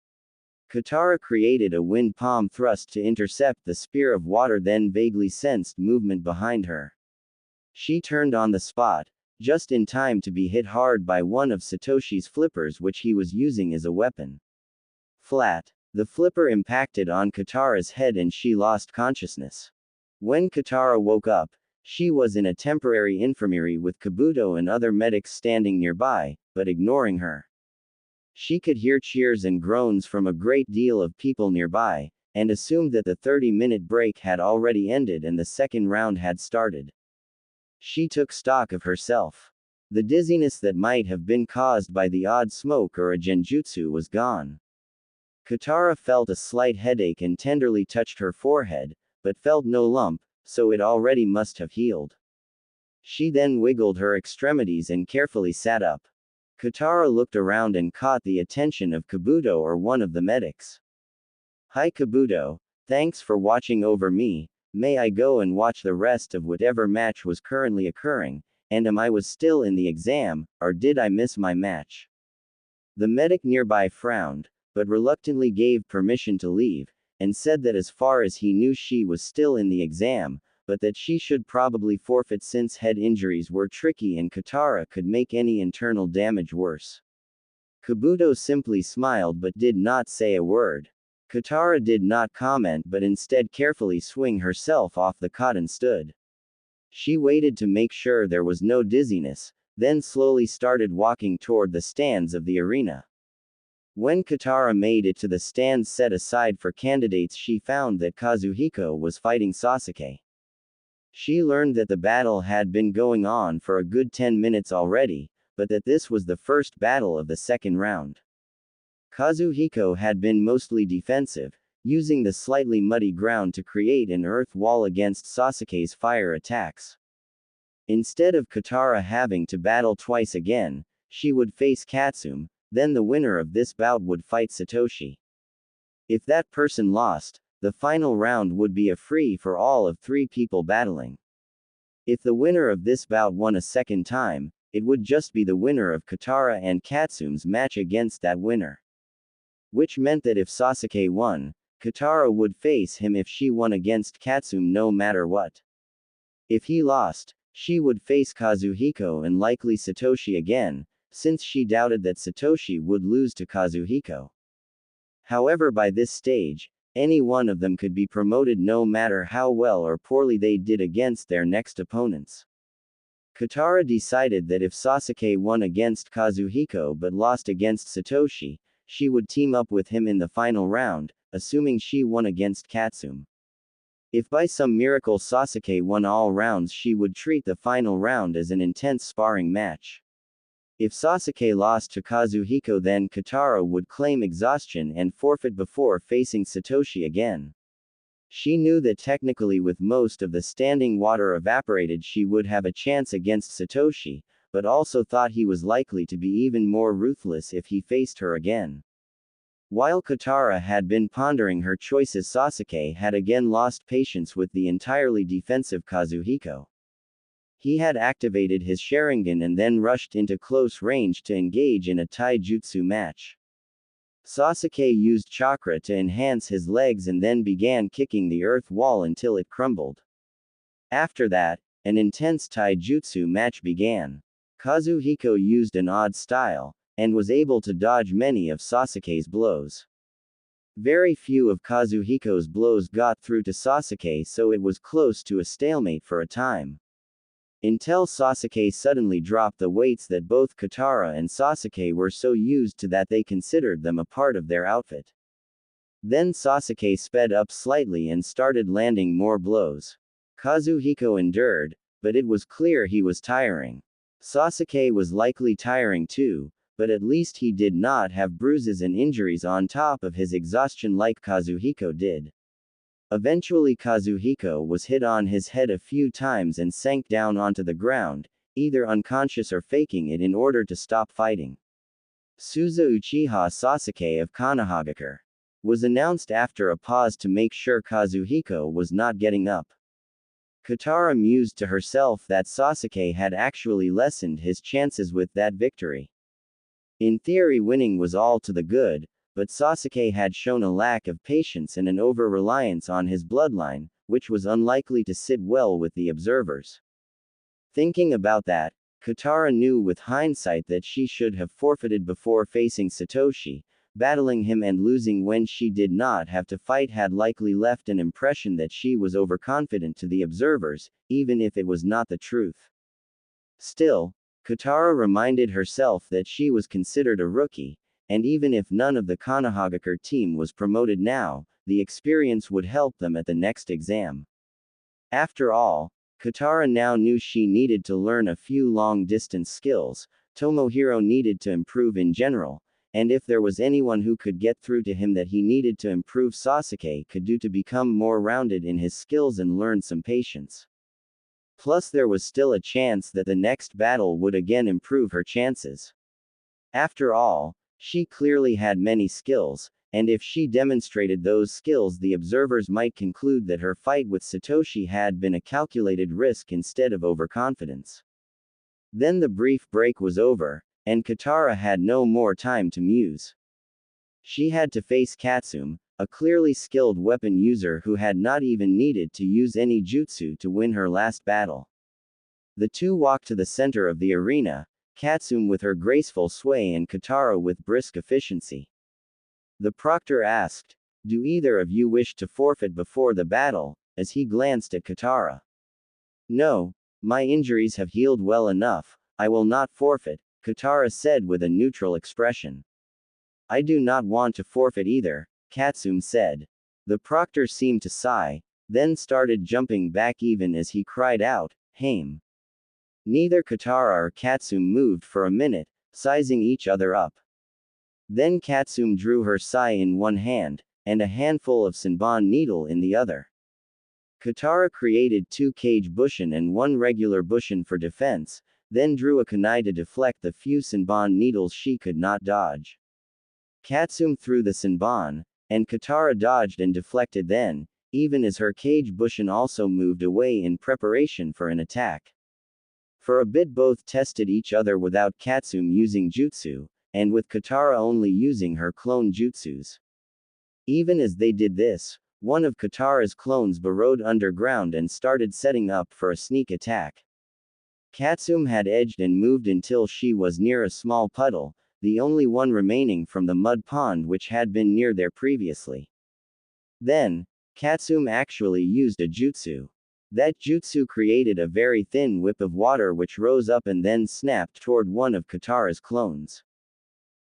Kitara created a wind palm thrust to intercept the spear of water, then vaguely sensed movement behind her. She turned on the spot, just in time to be hit hard by one of Satoshi's flippers which he was using as a weapon. Flat. The flipper impacted on Kitara's head and she lost consciousness. When Kitara woke up, she was in a temporary infirmary with Kabuto and other medics standing nearby, but ignoring her. She could hear cheers and groans from a great deal of people nearby, and assumed that the 30-minute break had already ended and the second round had started. She took stock of herself. The dizziness that might have been caused by the odd smoke or a genjutsu was gone. Kitara felt a slight headache and tenderly touched her forehead, but felt no lump, so it already must have healed. She then wiggled her extremities and carefully sat up. Kitara looked around and caught the attention of Kabuto or one of the medics. "Hi Kabuto, thanks for watching over me. May I go and watch the rest of whatever match was currently occurring, and am I was still in the exam, or did I miss my match?" The medic nearby frowned, but reluctantly gave permission to leave, and said that as far as he knew she was still in the exam, but that she should probably forfeit since head injuries were tricky and Kitara could make any internal damage worse. Kabuto simply smiled but did not say a word. Kitara did not comment but instead carefully swing herself off the cot and stood. She waited to make sure there was no dizziness, then slowly started walking toward the stands of the arena. When Kitara made it to the stands set aside for candidates, she found that Kazuhiko was fighting Sasuke. She learned that the battle had been going on for a good 10 minutes already, but that this was the first battle of the second round. Kazuhiko had been mostly defensive, using the slightly muddy ground to create an earth wall against Sasuke's fire attacks. Instead of Kitara having to battle twice again, she would face Katsume, then the winner of this bout would fight Satoshi. If that person lost, the final round would be a free-for-all of 3 people battling. If the winner of this bout won a second time, it would just be the winner of Kitara and Katsume's match against that winner. Which meant that if Sasuke won, Kitara would face him if she won against Katsume no matter what. If he lost, she would face Kazuhiko and likely Satoshi again, since she doubted that Satoshi would lose to Kazuhiko. However, by this stage, any one of them could be promoted no matter how well or poorly they did against their next opponents. Kitara decided that if Sasuke won against Kazuhiko but lost against Satoshi, she would team up with him in the final round, assuming she won against Katsume. If by some miracle Sasuke won all rounds, she would treat the final round as an intense sparring match. If Sasuke lost to Kazuhiko, then Kitara would claim exhaustion and forfeit before facing Satoshi again. She knew that technically with most of the standing water evaporated she would have a chance against Satoshi, but also thought he was likely to be even more ruthless if he faced her again. While Kitara had been pondering her choices, Sasuke had again lost patience with the entirely defensive Kazuhiko. He had activated his Sharingan and then rushed into close range to engage in a taijutsu match. Sasuke used chakra to enhance his legs and then began kicking the earth wall until it crumbled. After that, an intense taijutsu match began. Kazuhiko used an odd style, and was able to dodge many of Sasuke's blows. Very few of Kazuhiko's blows got through to Sasuke, so it was close to a stalemate for a time. Until Sasuke suddenly dropped the weights that both Kitara and Sasuke were so used to that they considered them a part of their outfit. Then Sasuke sped up slightly and started landing more blows. Kazuhiko endured, but it was clear he was tiring. Sasuke was likely tiring too, but at least he did not have bruises and injuries on top of his exhaustion like Kazuhiko did. Eventually Kazuhiko was hit on his head a few times and sank down onto the ground, either unconscious or faking it in order to stop fighting. Suzu Uchiha Sasuke of Konohagakure was announced after a pause to make sure Kazuhiko was not getting up. Kitara mused to herself that Sasuke had actually lessened his chances with that victory. In theory, winning was all to the good, but Sasuke had shown a lack of patience and an over-reliance on his bloodline, which was unlikely to sit well with the observers. Thinking about that, Kitara knew with hindsight that she should have forfeited before facing Satoshi. Battling him and losing when she did not have to fight had likely left an impression that she was overconfident to the observers, even if it was not the truth. Still, Kitara reminded herself that she was considered a rookie, and even if none of the Konohagakure team was promoted now, the experience would help them at the next exam. After all, Kitara now knew she needed to learn a few long-distance skills. Tomohiro needed to improve in general, and if there was anyone who could get through to him that he needed to improve, Sasuke could do to become more rounded in his skills and learn some patience. Plus there was still a chance that the next battle would again improve her chances. After all, she clearly had many skills, and if she demonstrated those skills, the observers might conclude that her fight with Satoshi had been a calculated risk instead of overconfidence. Then the brief break was over, and Kitara had no more time to muse. She had to face Katsume, a clearly skilled weapon user who had not even needed to use any jutsu to win her last battle. The two walked to the center of the arena, Katsume with her graceful sway and Kitara with brisk efficiency. The proctor asked, "Do either of you wish to forfeit before the battle?" as he glanced at Kitara. "No, my injuries have healed well enough, I will not forfeit," Kitara said with a neutral expression. "I do not want to forfeit either," Katsume said. The proctor seemed to sigh, then started jumping back even as he cried out, "Haim." Neither Kitara or Katsume moved for a minute, sizing each other up. Then Katsume drew her sai in one hand, and a handful of Senbon needle in the other. Kitara created 2 cage bushin and 1 regular bushin for defense, then drew a kunai to deflect the few Senbon needles she could not dodge. Katsume threw the Senbon, and Kitara dodged and deflected then, even as her cage bushin also moved away in preparation for an attack. For a bit both tested each other without Katsume using jutsu, and with Kitara only using her clone jutsus. Even as they did this, one of Kitara's clones burrowed underground and started setting up for a sneak attack. Katsume had edged and moved until she was near a small puddle, the only one remaining from the mud pond which had been near there previously. Then, Katsume actually used a jutsu. That jutsu created a very thin whip of water which rose up and then snapped toward one of Kitara's clones.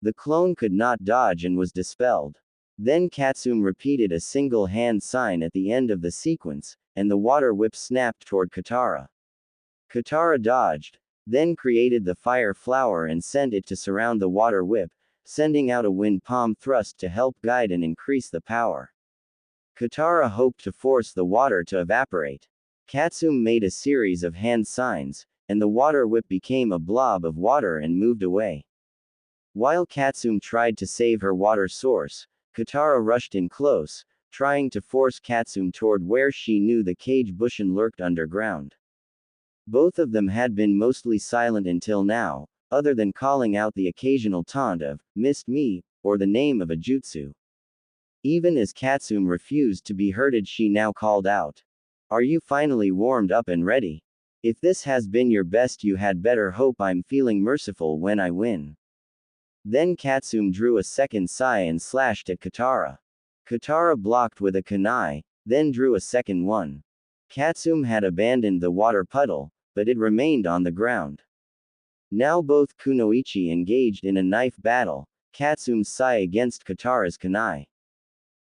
The clone could not dodge and was dispelled. Then Katsume repeated a single hand sign at the end of the sequence, and the water whip snapped toward Kitara. Kitara dodged, then created the fire flower and sent it to surround the water whip, sending out a wind palm thrust to help guide and increase the power. Kitara hoped to force the water to evaporate. Katsume made a series of hand signs, and the water whip became a blob of water and moved away. While Katsume tried to save her water source, Kitara rushed in close, trying to force Katsume toward where she knew the cage bushin lurked underground. Both of them had been mostly silent until now, other than calling out the occasional taunt of, "Missed me," or the name of a jutsu. Even as Katsume refused to be hurted, she now called out, "Are you finally warmed up and ready? If this has been your best, you had better hope I'm feeling merciful when I win." Then Katsume drew a second sai and slashed at Kitara. Kitara blocked with a kunai, then drew a second one. Katsume had abandoned the water puddle, but it remained on the ground. Now both kunoichi engaged in a knife battle, Katsume's sai against Kitara's kunai.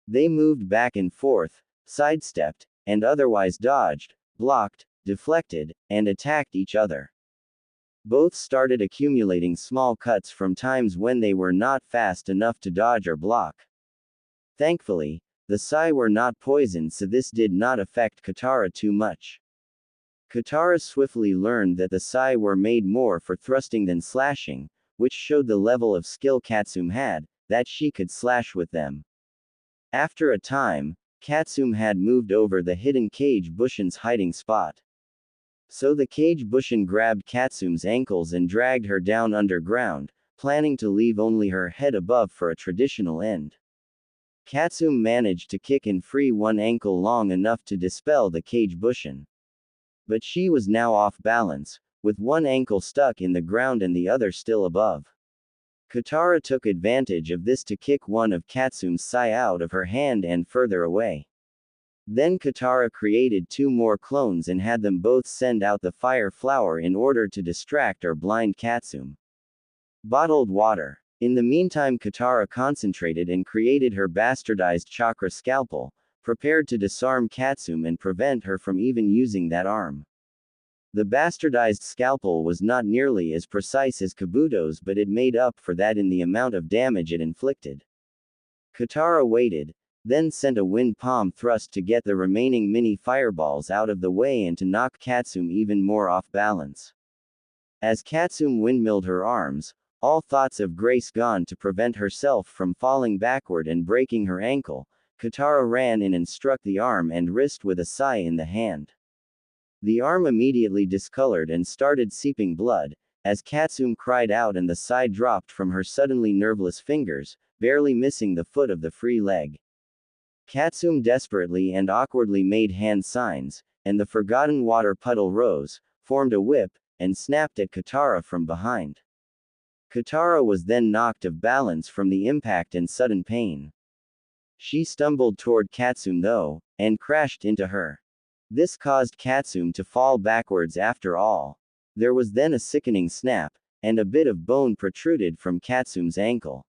They moved back and forth, sidestepped, and otherwise dodged, blocked, deflected, and attacked each other. Both started accumulating small cuts from times when they were not fast enough to dodge or block. Thankfully, the sai were not poisoned, so this did not affect Kitara too much. Kitara swiftly learned that the sai were made more for thrusting than slashing, which showed the level of skill Katsume had, that she could slash with them. After a time, Katsume had moved over the hidden cage bushin's hiding spot. So the cage bushin grabbed Katsume's ankles and dragged her down underground, planning to leave only her head above for a traditional end. Katsume managed to kick and free one ankle long enough to dispel the cage bushin. But she was now off balance, with one ankle stuck in the ground and the other still above. Kitara took advantage of this to kick one of Katsume's sai out of her hand and further away. Then Kitara created two more clones and had them both send out the fire flower in order to distract or blind Katsume. Bottled water. In the meantime, Kitara concentrated and created her bastardized chakra scalpel, prepared to disarm Katsume and prevent her from even using that arm. The bastardized scalpel was not nearly as precise as Kabuto's, but it made up for that in the amount of damage it inflicted. Kitara waited, then sent a wind palm thrust to get the remaining mini fireballs out of the way and to knock Katsume even more off balance. As Katsume windmilled her arms, all thoughts of grace gone to prevent herself from falling backward and breaking her ankle, Kitara ran in and struck the arm and wrist with a sai in the hand. The arm immediately discolored and started seeping blood, as Katsume cried out and the sai dropped from her suddenly nerveless fingers, barely missing the foot of the free leg. Katsume desperately and awkwardly made hand signs, and the forgotten water puddle rose, formed a whip, and snapped at Kitara from behind. Kitara was then knocked off balance from the impact and sudden pain. She stumbled toward Katsume though, and crashed into her. This caused Katsume to fall backwards after all. There was then a sickening snap, and a bit of bone protruded from Katsume's ankle.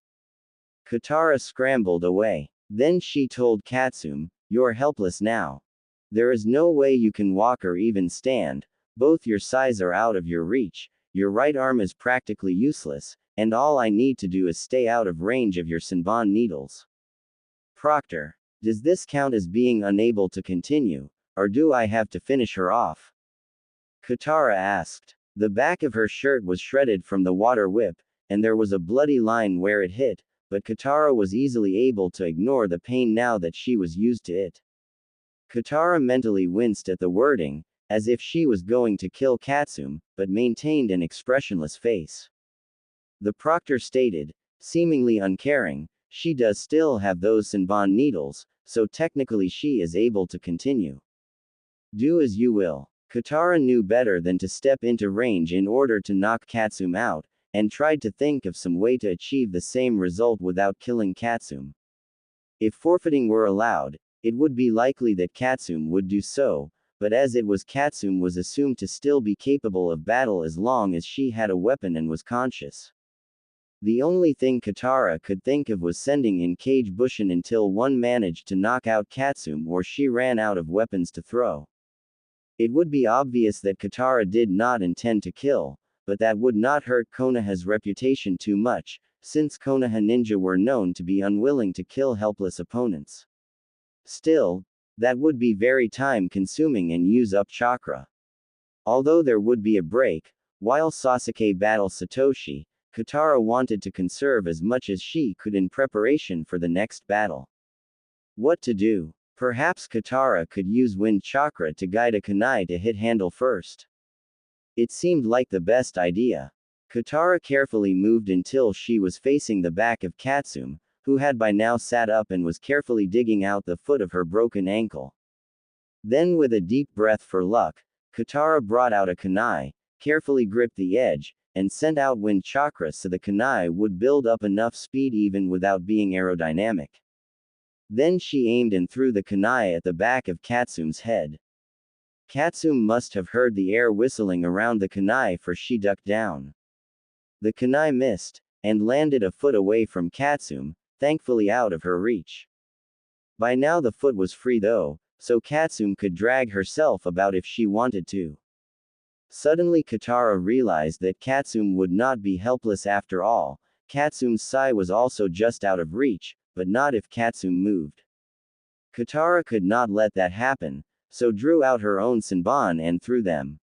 Kitara scrambled away. Then she told Katsume, "You're helpless now. There is no way you can walk or even stand, both your sais are out of your reach, your right arm is practically useless, and all I need to do is stay out of range of your Senbon needles. Proctor, does this count as being unable to continue, or do I have to finish her off?" Kitara asked. The back of her shirt was shredded from the water whip, and there was a bloody line where it hit, but Kitara was easily able to ignore the pain now that she was used to it. Kitara mentally winced at the wording, as if she was going to kill Katsume, but maintained an expressionless face. The proctor stated, seemingly uncaring, "She does still have those Senbon needles, so technically she is able to continue. Do as you will." Kitara knew better than to step into range in order to knock Katsume out, and tried to think of some way to achieve the same result without killing Katsume. If forfeiting were allowed, it would be likely that Katsume would do so, but as it was, Katsume was assumed to still be capable of battle as long as she had a weapon and was conscious. The only thing Kitara could think of was sending in Kage Bushin until one managed to knock out Katsume or she ran out of weapons to throw. It would be obvious that Kitara did not intend to kill, but that would not hurt Konoha's reputation too much, since Konoha ninja were known to be unwilling to kill helpless opponents. Still, that would be very time-consuming and use up chakra. Although there would be a break, while Sasuke battles Satoshi, Kitara wanted to conserve as much as she could in preparation for the next battle. What to do? Perhaps Kitara could use wind chakra to guide a kunai to hit handle first. It seemed like the best idea. Kitara carefully moved until she was facing the back of Katsume, who had by now sat up and was carefully digging out the foot of her broken ankle. Then with a deep breath for luck, Kitara brought out a kunai, carefully gripped the edge, and sent out wind chakra so the kunai would build up enough speed even without being aerodynamic. Then she aimed and threw the kunai at the back of Katsume's head. Katsume must have heard the air whistling around the kunai, for she ducked down. The kunai missed, and landed a foot away from Katsume, thankfully out of her reach. By now the foot was free though, so Katsume could drag herself about if she wanted to. Suddenly Kitara realized that Katsume would not be helpless after all. Katsume's sai was also just out of reach, but not if Katsume moved. Kitara could not let that happen, so drew out her own Senbon and threw them.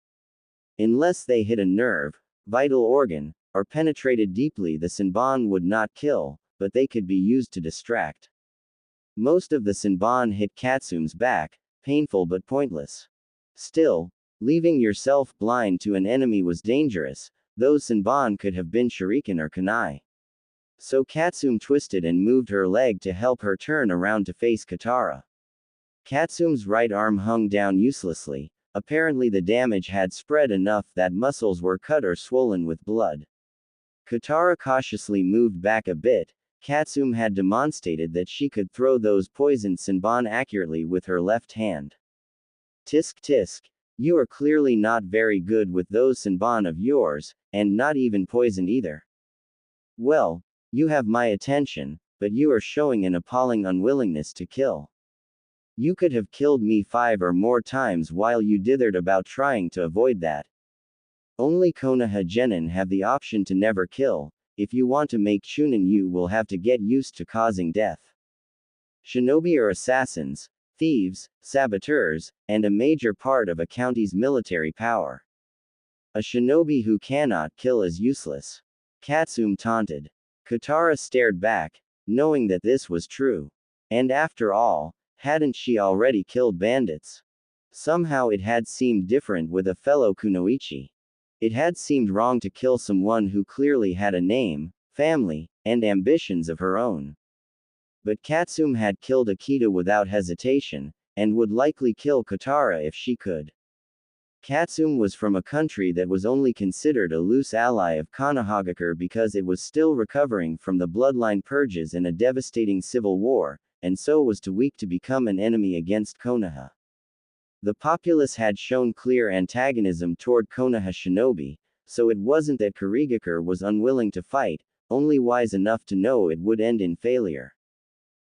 Unless they hit a nerve, vital organ, or penetrated deeply, the Senbon would not kill, but they could be used to distract. Most of the Senbon hit Katsume's back, painful but pointless. Still, leaving yourself blind to an enemy was dangerous. Those Senbon could have been shuriken or kunai. So Katsume twisted and moved her leg to help her turn around to face Kitara. Katsume's right arm hung down uselessly. Apparently the damage had spread enough that muscles were cut or swollen with blood. Kitara cautiously moved back a bit. Katsume had demonstrated that she could throw those poisoned Senbon accurately with her left hand. Tisk tisk. You are clearly not very good with those Senbon of yours, and not even poisoned either. Well, you have my attention, but you are showing an appalling unwillingness to kill. You could have killed me 5 or more times while you dithered about trying to avoid that. Only Konoha genin have the option to never kill. If you want to make chunin, you will have to get used to causing death. Shinobi are assassins, thieves, saboteurs, and a major part of a county's military power. A shinobi who cannot kill is useless. Katsume taunted. Kitara stared back, knowing that this was true. And after all, hadn't she already killed bandits? Somehow it had seemed different with a fellow kunoichi. It had seemed wrong to kill someone who clearly had a name, family, and ambitions of her own. But Katsume had killed Akita without hesitation, and would likely kill Kitara if she could. Katsume was from a country that was only considered a loose ally of Konohagakure because it was still recovering from the bloodline purges and a devastating civil war, and so was too weak to become an enemy against Konoha. The populace had shown clear antagonism toward Konoha shinobi, so it wasn't that Kurigakure was unwilling to fight, only wise enough to know it would end in failure.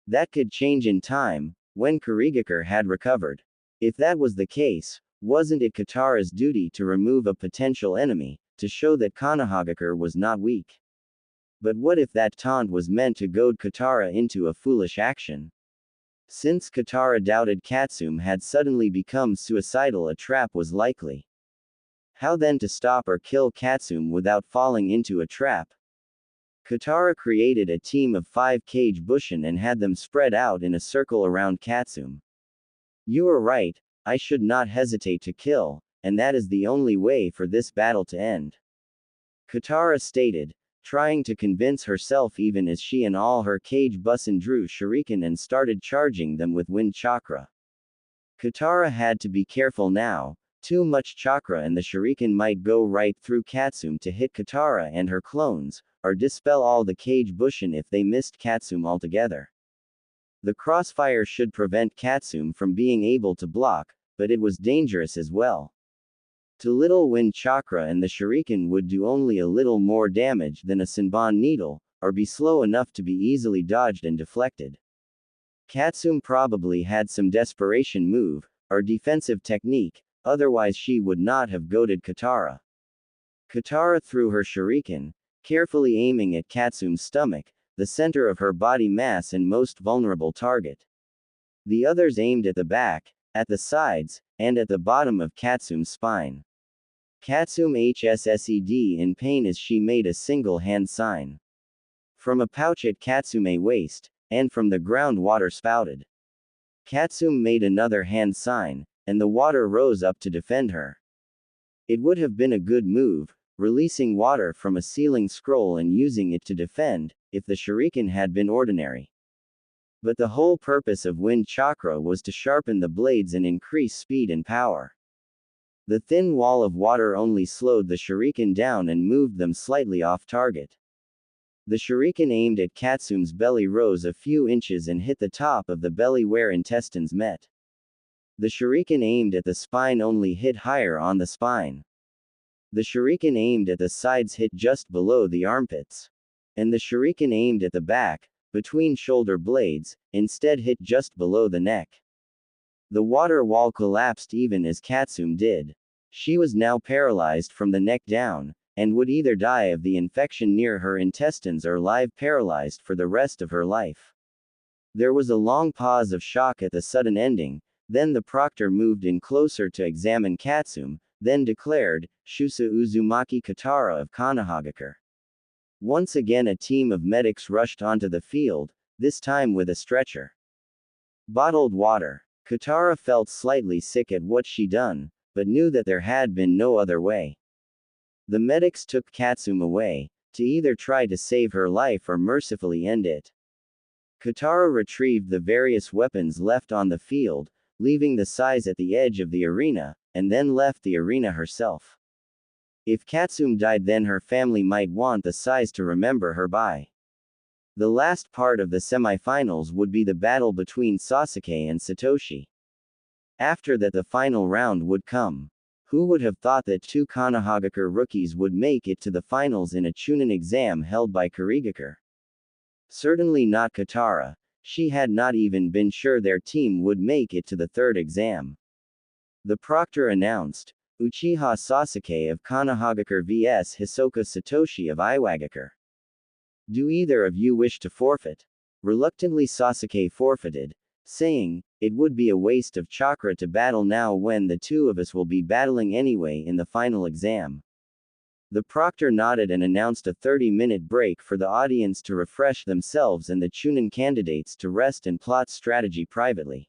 That could change in time, when Kurigakure had recovered. If that was the case, wasn't it Kitara's duty to remove a potential enemy, to show that Konohagakure was not weak? But what if that taunt was meant to goad Kitara into a foolish action? Since Kitara doubted Katsume had suddenly become suicidal, a trap was likely. How then to stop or kill Katsume without falling into a trap? Kitara created a team of 5 Kage Bushin and had them spread out in a circle around Katsume. You are right, I should not hesitate to kill, and that is the only way for this battle to end. Kitara stated, trying to convince herself even as she and all her Kage Bushin drew shuriken and started charging them with wind chakra. Kitara had to be careful now, too much chakra and the shuriken might go right through Katsume to hit Kitara and her clones, or dispel all the Kage Bushin if they missed Katsume altogether. The crossfire should prevent Katsume from being able to block, but it was dangerous as well. Too little wind chakra and the shuriken would do only a little more damage than a Senbon needle, or be slow enough to be easily dodged and deflected. Katsume probably had some desperation move, or defensive technique, otherwise she would not have goaded Kitara. Kitara threw her shuriken, carefully aiming at Katsume's stomach, the center of her body mass and most vulnerable target. The others aimed at the back, at the sides, and at the bottom of Katsume's spine. Katsume hssed in pain as she made a single hand sign. From a pouch at Katsume's waist, and from the ground water spouted. Katsume made another hand sign, and the water rose up to defend her. It would have been a good move, releasing water from a ceiling scroll and using it to defend, if the shuriken had been ordinary. But the whole purpose of wind chakra was to sharpen the blades and increase speed and power. The thin wall of water only slowed the shuriken down and moved them slightly off target. The shuriken aimed at Katsume's belly rose a few inches and hit the top of the belly where intestines met. The shuriken aimed at the spine only hit higher on the spine. The shuriken aimed at the sides hit just below the armpits. And the shuriken aimed at the back, between shoulder blades, instead hit just below the neck. The water wall collapsed even as Katsume did. She was now paralyzed from the neck down, and would either die of the infection near her intestines or live paralyzed for the rest of her life. There was a long pause of shock at the sudden ending, then the proctor moved in closer to examine Katsume, then declared, Shusa Uzumaki Kitara of Konohagakure. Once again a team of medics rushed onto the field, this time with a stretcher. Bottled water. Kitara felt slightly sick at what she'd done, but knew that there had been no other way. The medics took Katsume away, to either try to save her life or mercifully end it. Kitara retrieved the various weapons left on the field, leaving the sais at the edge of the arena, and then left the arena herself. If Katsume died, then her family might want the sais to remember her by. The last part of the semifinals would be the battle between Sasuke and Satoshi. After that the final round would come. Who would have thought that 2 Konohagakure rookies would make it to the finals in a Chunin exam held by Kurigakure? Certainly not Kitara. She had not even been sure their team would make it to the 3rd exam. The proctor announced, Uchiha Sasuke of Konohagakure vs Hisoka Satoshi of Iwagakure. Do either of you wish to forfeit? Reluctantly Sasuke forfeited, saying, it would be a waste of chakra to battle now when the two of us will be battling anyway in the final exam. The proctor nodded and announced a 30-minute break for the audience to refresh themselves and the Chunin candidates to rest and plot strategy privately.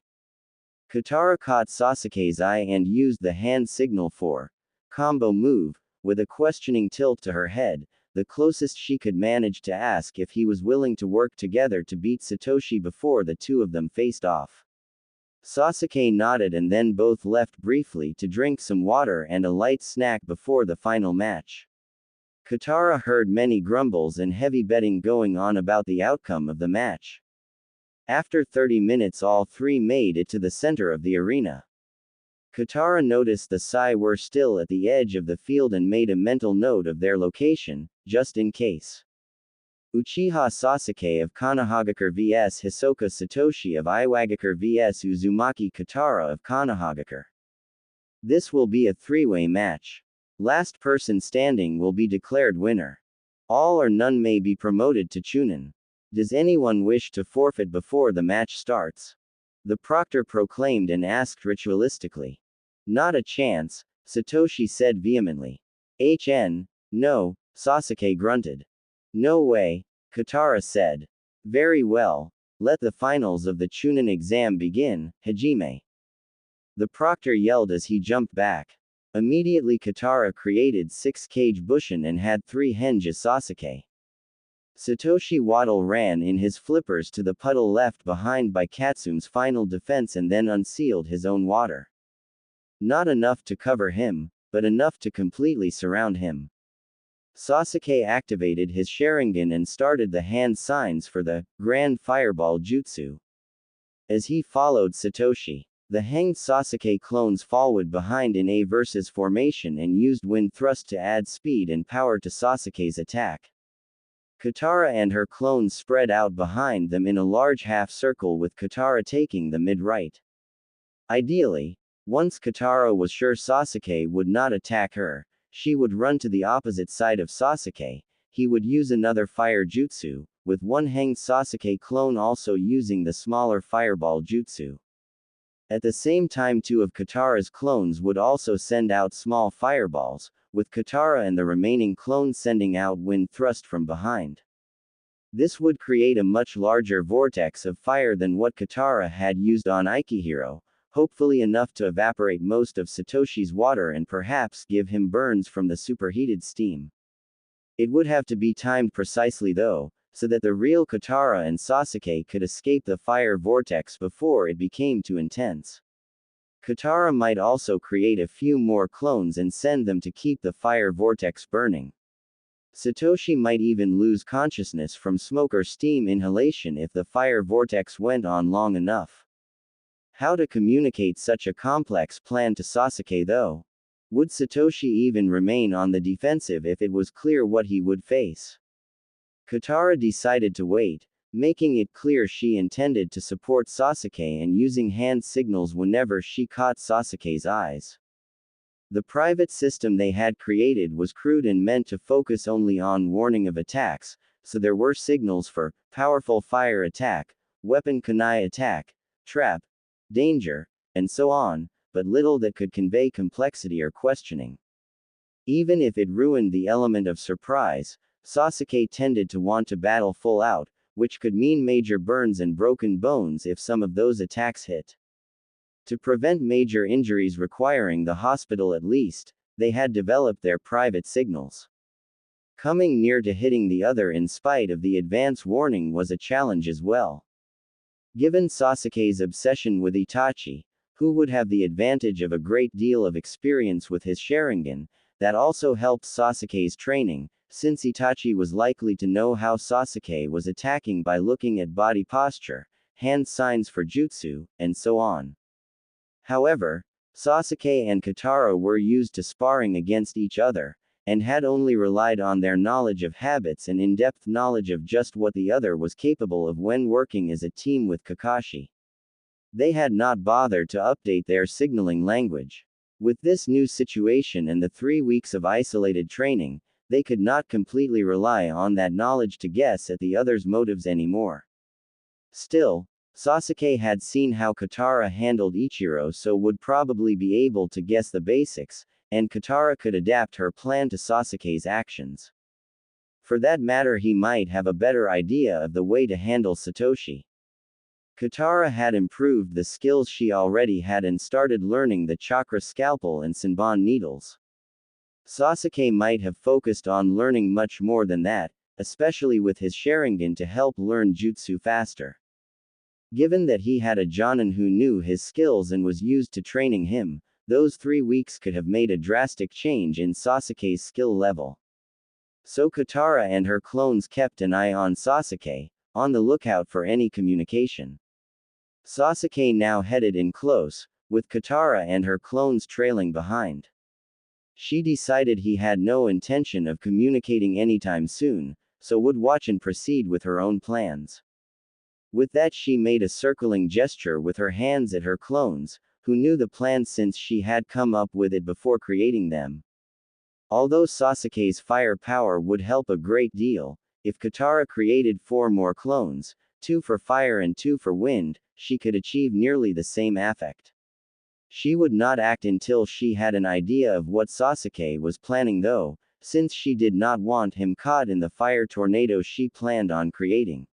Kitara caught Sasuke's eye and used the hand signal for combo move, with a questioning tilt to her head, the closest she could manage to ask if he was willing to work together to beat Satoshi before the two of them faced off. Sasuke nodded and then both left briefly to drink some water and a light snack before the final match. Kitara heard many grumbles and heavy betting going on about the outcome of the match. After 30 minutes all three made it to the center of the arena. Kitara noticed the Sai were still at the edge of the field and made a mental note of their location, just in case. Uchiha Sasuke of Konohagakure vs Hisoka Satoshi of Iwagakure vs Uzumaki Kitara of Konohagakure. This will be a three-way match. Last person standing will be declared winner. All or none may be promoted to Chunin. Does anyone wish to forfeit before the match starts? The proctor proclaimed and asked ritualistically. Not a chance, Satoshi said vehemently. No, Sasuke grunted. No way, Kitara said. Very well. Let the finals of the Chunin exam begin, Hajime. The proctor yelled as he jumped back. Immediately Kitara created 6 Kage Bushin and had 3 henge as Sasuke. Satoshi Waddle ran in his flippers to the puddle left behind by Katsume's final defense and then unsealed his own water. Not enough to cover him, but enough to completely surround him. Sasuke activated his Sharingan and started the hand signs for the Grand Fireball Jutsu. As he followed Satoshi, the hanged Sasuke clones followed behind in A versus formation and used wind thrust to add speed and power to Sasuke's attack. Kitara and her clones spread out behind them in a large half circle with Kitara taking the mid-right. Ideally, once Kitara was sure Sasuke would not attack her, she would run to the opposite side of Sasuke. He would use another fire jutsu, with one hanged Sasuke clone also using the smaller fireball jutsu. At the same time 2 of Kitara's clones would also send out small fireballs, with Kitara and the remaining clones sending out wind thrust from behind. This would create a much larger vortex of fire than what Kitara had used on Ikehiro, hopefully enough to evaporate most of Satoshi's water and perhaps give him burns from the superheated steam. It would have to be timed precisely though, so that the real Kitara and Sasuke could escape the fire vortex before it became too intense. Kitara might also create a few more clones and send them to keep the fire vortex burning. Satoshi might even lose consciousness from smoke or steam inhalation if the fire vortex went on long enough. How to communicate such a complex plan to Sasuke though? Would Satoshi even remain on the defensive if it was clear what he would face? Kitara decided to wait, making it clear she intended to support Sasuke and using hand signals whenever she caught Sasuke's eyes. The private system they had created was crude and meant to focus only on warning of attacks, so there were signals for powerful fire attack, weapon kunai attack, trap, danger, and so on, but little that could convey complexity or questioning. Even if it ruined the element of surprise, Sasuke tended to want to battle full out, which could mean major burns and broken bones if some of those attacks hit. To prevent major injuries requiring the hospital at least, they had developed their private signals. Coming near to hitting the other in spite of the advance warning was a challenge as well. Given Sasuke's obsession with Itachi, who would have the advantage of a great deal of experience with his Sharingan, that also helped Sasuke's training, since Itachi was likely to know how Sasuke was attacking by looking at body posture, hand signs for jutsu, and so on. However, Sasuke and Kitara were used to sparring against each other, and had only relied on their knowledge of habits and in-depth knowledge of just what the other was capable of when working as a team with Kakashi. They had not bothered to update their signaling language. With this new situation and the 3 weeks of isolated training, they could not completely rely on that knowledge to guess at the other's motives anymore. Still, Sasuke had seen how Kitara handled Ichiro, so would probably be able to guess the basics, and Kitara could adapt her plan to Sasuke's actions. For that matter, he might have a better idea of the way to handle Satoshi. Kitara had improved the skills she already had and started learning the chakra scalpel and Senbon needles. Sasuke might have focused on learning much more than that, especially with his Sharingan to help learn jutsu faster. Given that he had a Jonin who knew his skills and was used to training him, those 3 weeks could have made a drastic change in Sasuke's skill level. So Kitara and her clones kept an eye on Sasuke, on the lookout for any communication. Sasuke now headed in close, with Kitara and her clones trailing behind. She decided he had no intention of communicating anytime soon, so would watch and proceed with her own plans. With that, she made a circling gesture with her hands at her clones, who knew the plan since she had come up with it before creating them. Although Sasuke's fire power would help a great deal, if Kitara created 4 more clones, 2 for fire and 2 for wind, she could achieve nearly the same effect. She would not act until she had an idea of what Sasuke was planning though, since she did not want him caught in the fire tornado she planned on creating.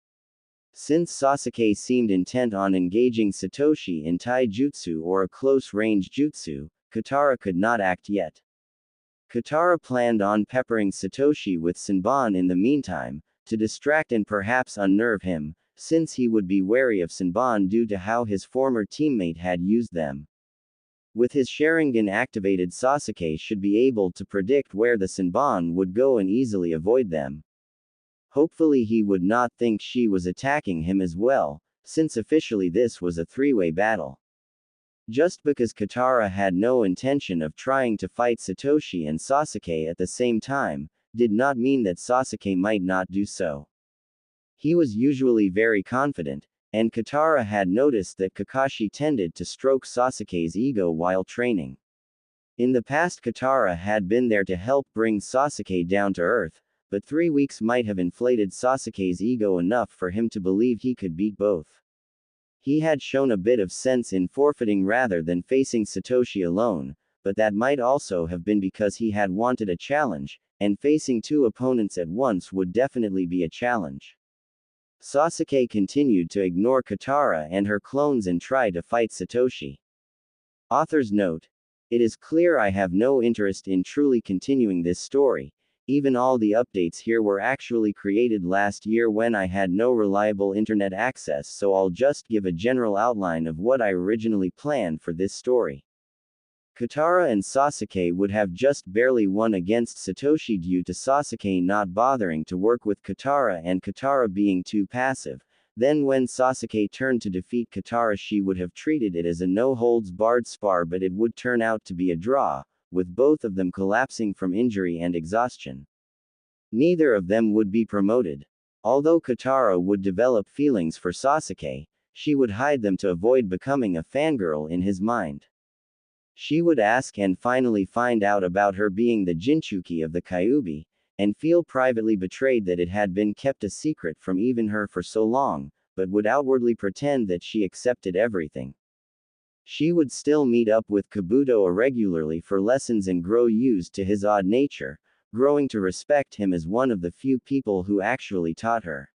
Since Sasuke seemed intent on engaging Satoshi in taijutsu or a close-range jutsu, Kitara could not act yet. Kitara planned on peppering Satoshi with Senbon in the meantime, to distract and perhaps unnerve him, since he would be wary of Senbon due to how his former teammate had used them. With his Sharingan activated, Sasuke should be able to predict where the Senbon would go and easily avoid them. Hopefully he would not think she was attacking him as well, since officially this was a three-way battle. Just because Kitara had no intention of trying to fight Satoshi and Sasuke at the same time, did not mean that Sasuke might not do so. He was usually very confident, and Kitara had noticed that Kakashi tended to stroke Sasuke's ego while training. In the past, Kitara had been there to help bring Sasuke down to earth, but 3 weeks might have inflated Sasuke's ego enough for him to believe he could beat both. He had shown a bit of sense in forfeiting rather than facing Satoshi alone, but that might also have been because he had wanted a challenge, and facing 2 opponents at once would definitely be a challenge. Sasuke continued to ignore Kitara and her clones and try to fight Satoshi. Author's note: it is clear I have no interest in truly continuing this story. Even all the updates here were actually created last year when I had no reliable internet access, so I'll just give a general outline of what I originally planned for this story. Kitara and Sasuke would have just barely won against Satoshi due to Sasuke not bothering to work with Kitara and Kitara being too passive. Then when Sasuke turned to defeat Kitara, she would have treated it as a no-holds-barred spar, but it would turn out to be a draw, with both of them collapsing from injury and exhaustion. Neither of them would be promoted. Although Kitara would develop feelings for Sasuke, she would hide them to avoid becoming a fangirl in his mind. She would ask and finally find out about her being the Jinchuriki of the Kyuubi, and feel privately betrayed that it had been kept a secret from even her for so long, but would outwardly pretend that she accepted everything. She would still meet up with Kabuto irregularly for lessons and grow used to his odd nature, growing to respect him as one of the few people who actually taught her.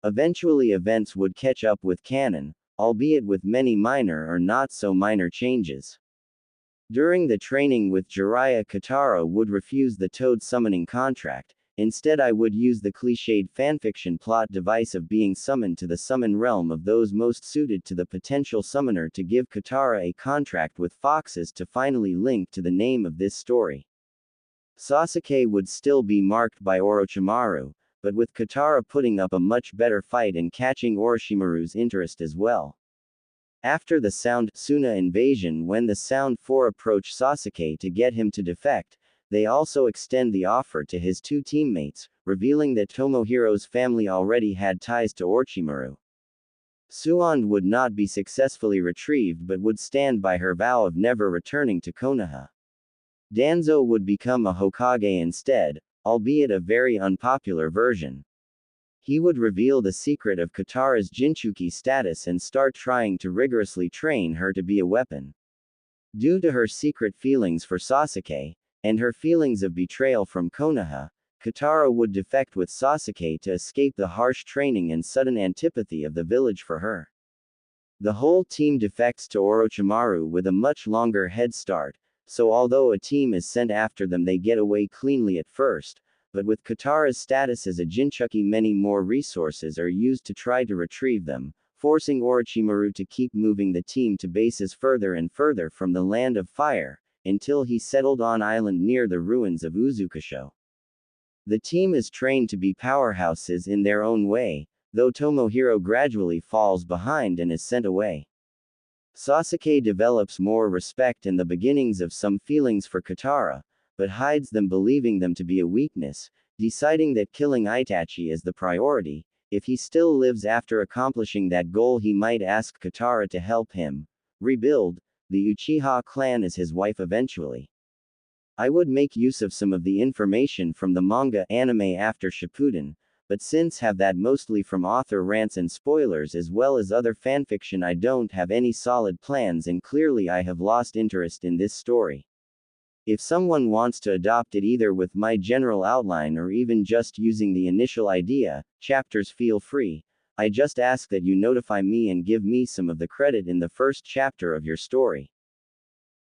Eventually events would catch up with canon, albeit with many minor or not so minor changes. During the training with Jiraiya, Kitara would refuse the Toad summoning contract. Instead, I would use the cliched fanfiction plot device of being summoned to the summon realm of those most suited to the potential summoner to give Kitara a contract with foxes to finally link to the name of this story. Sasuke would still be marked by Orochimaru, but with Kitara putting up a much better fight and catching Orochimaru's interest as well. After the Sound Suna invasion, when the Sound 4 approach Sasuke to get him to defect, they also extend the offer to his 2 teammates, revealing that Tomohiro's family already had ties to Orochimaru. Suand would not be successfully retrieved but would stand by her vow of never returning to Konoha. Danzo would become a Hokage instead, albeit a very unpopular version. He would reveal the secret of Kitara's Jinchuriki status and start trying to rigorously train her to be a weapon. Due to her secret feelings for Sasuke, and her feelings of betrayal from Konoha, Kitara would defect with Sasuke to escape the harsh training and sudden antipathy of the village for her. The whole team defects to Orochimaru with a much longer head start, so although a team is sent after them, they get away cleanly at first, but with Kitara's status as a Jinchuriki, many more resources are used to try to retrieve them, forcing Orochimaru to keep moving the team to bases further and further from the Land of Fire, until he settled on island near the ruins of Uzukusho. The team is trained to be powerhouses in their own way, though Tomohiro gradually falls behind and is sent away. Sasuke develops more respect and the beginnings of some feelings for Kitara, but hides them, believing them to be a weakness, deciding that killing Itachi is the priority. If he still lives after accomplishing that goal, he might ask Kitara to help him rebuild the Uchiha clan as his wife eventually. I would make use of some of the information from the manga anime after Shippuden, but since have that mostly from author rants and spoilers as well as other fanfiction, I don't have any solid plans and clearly I have lost interest in this story. If someone wants to adopt it either with my general outline or even just using the initial idea, chapters, feel free. I just ask that you notify me and give me some of the credit in the first chapter of your story.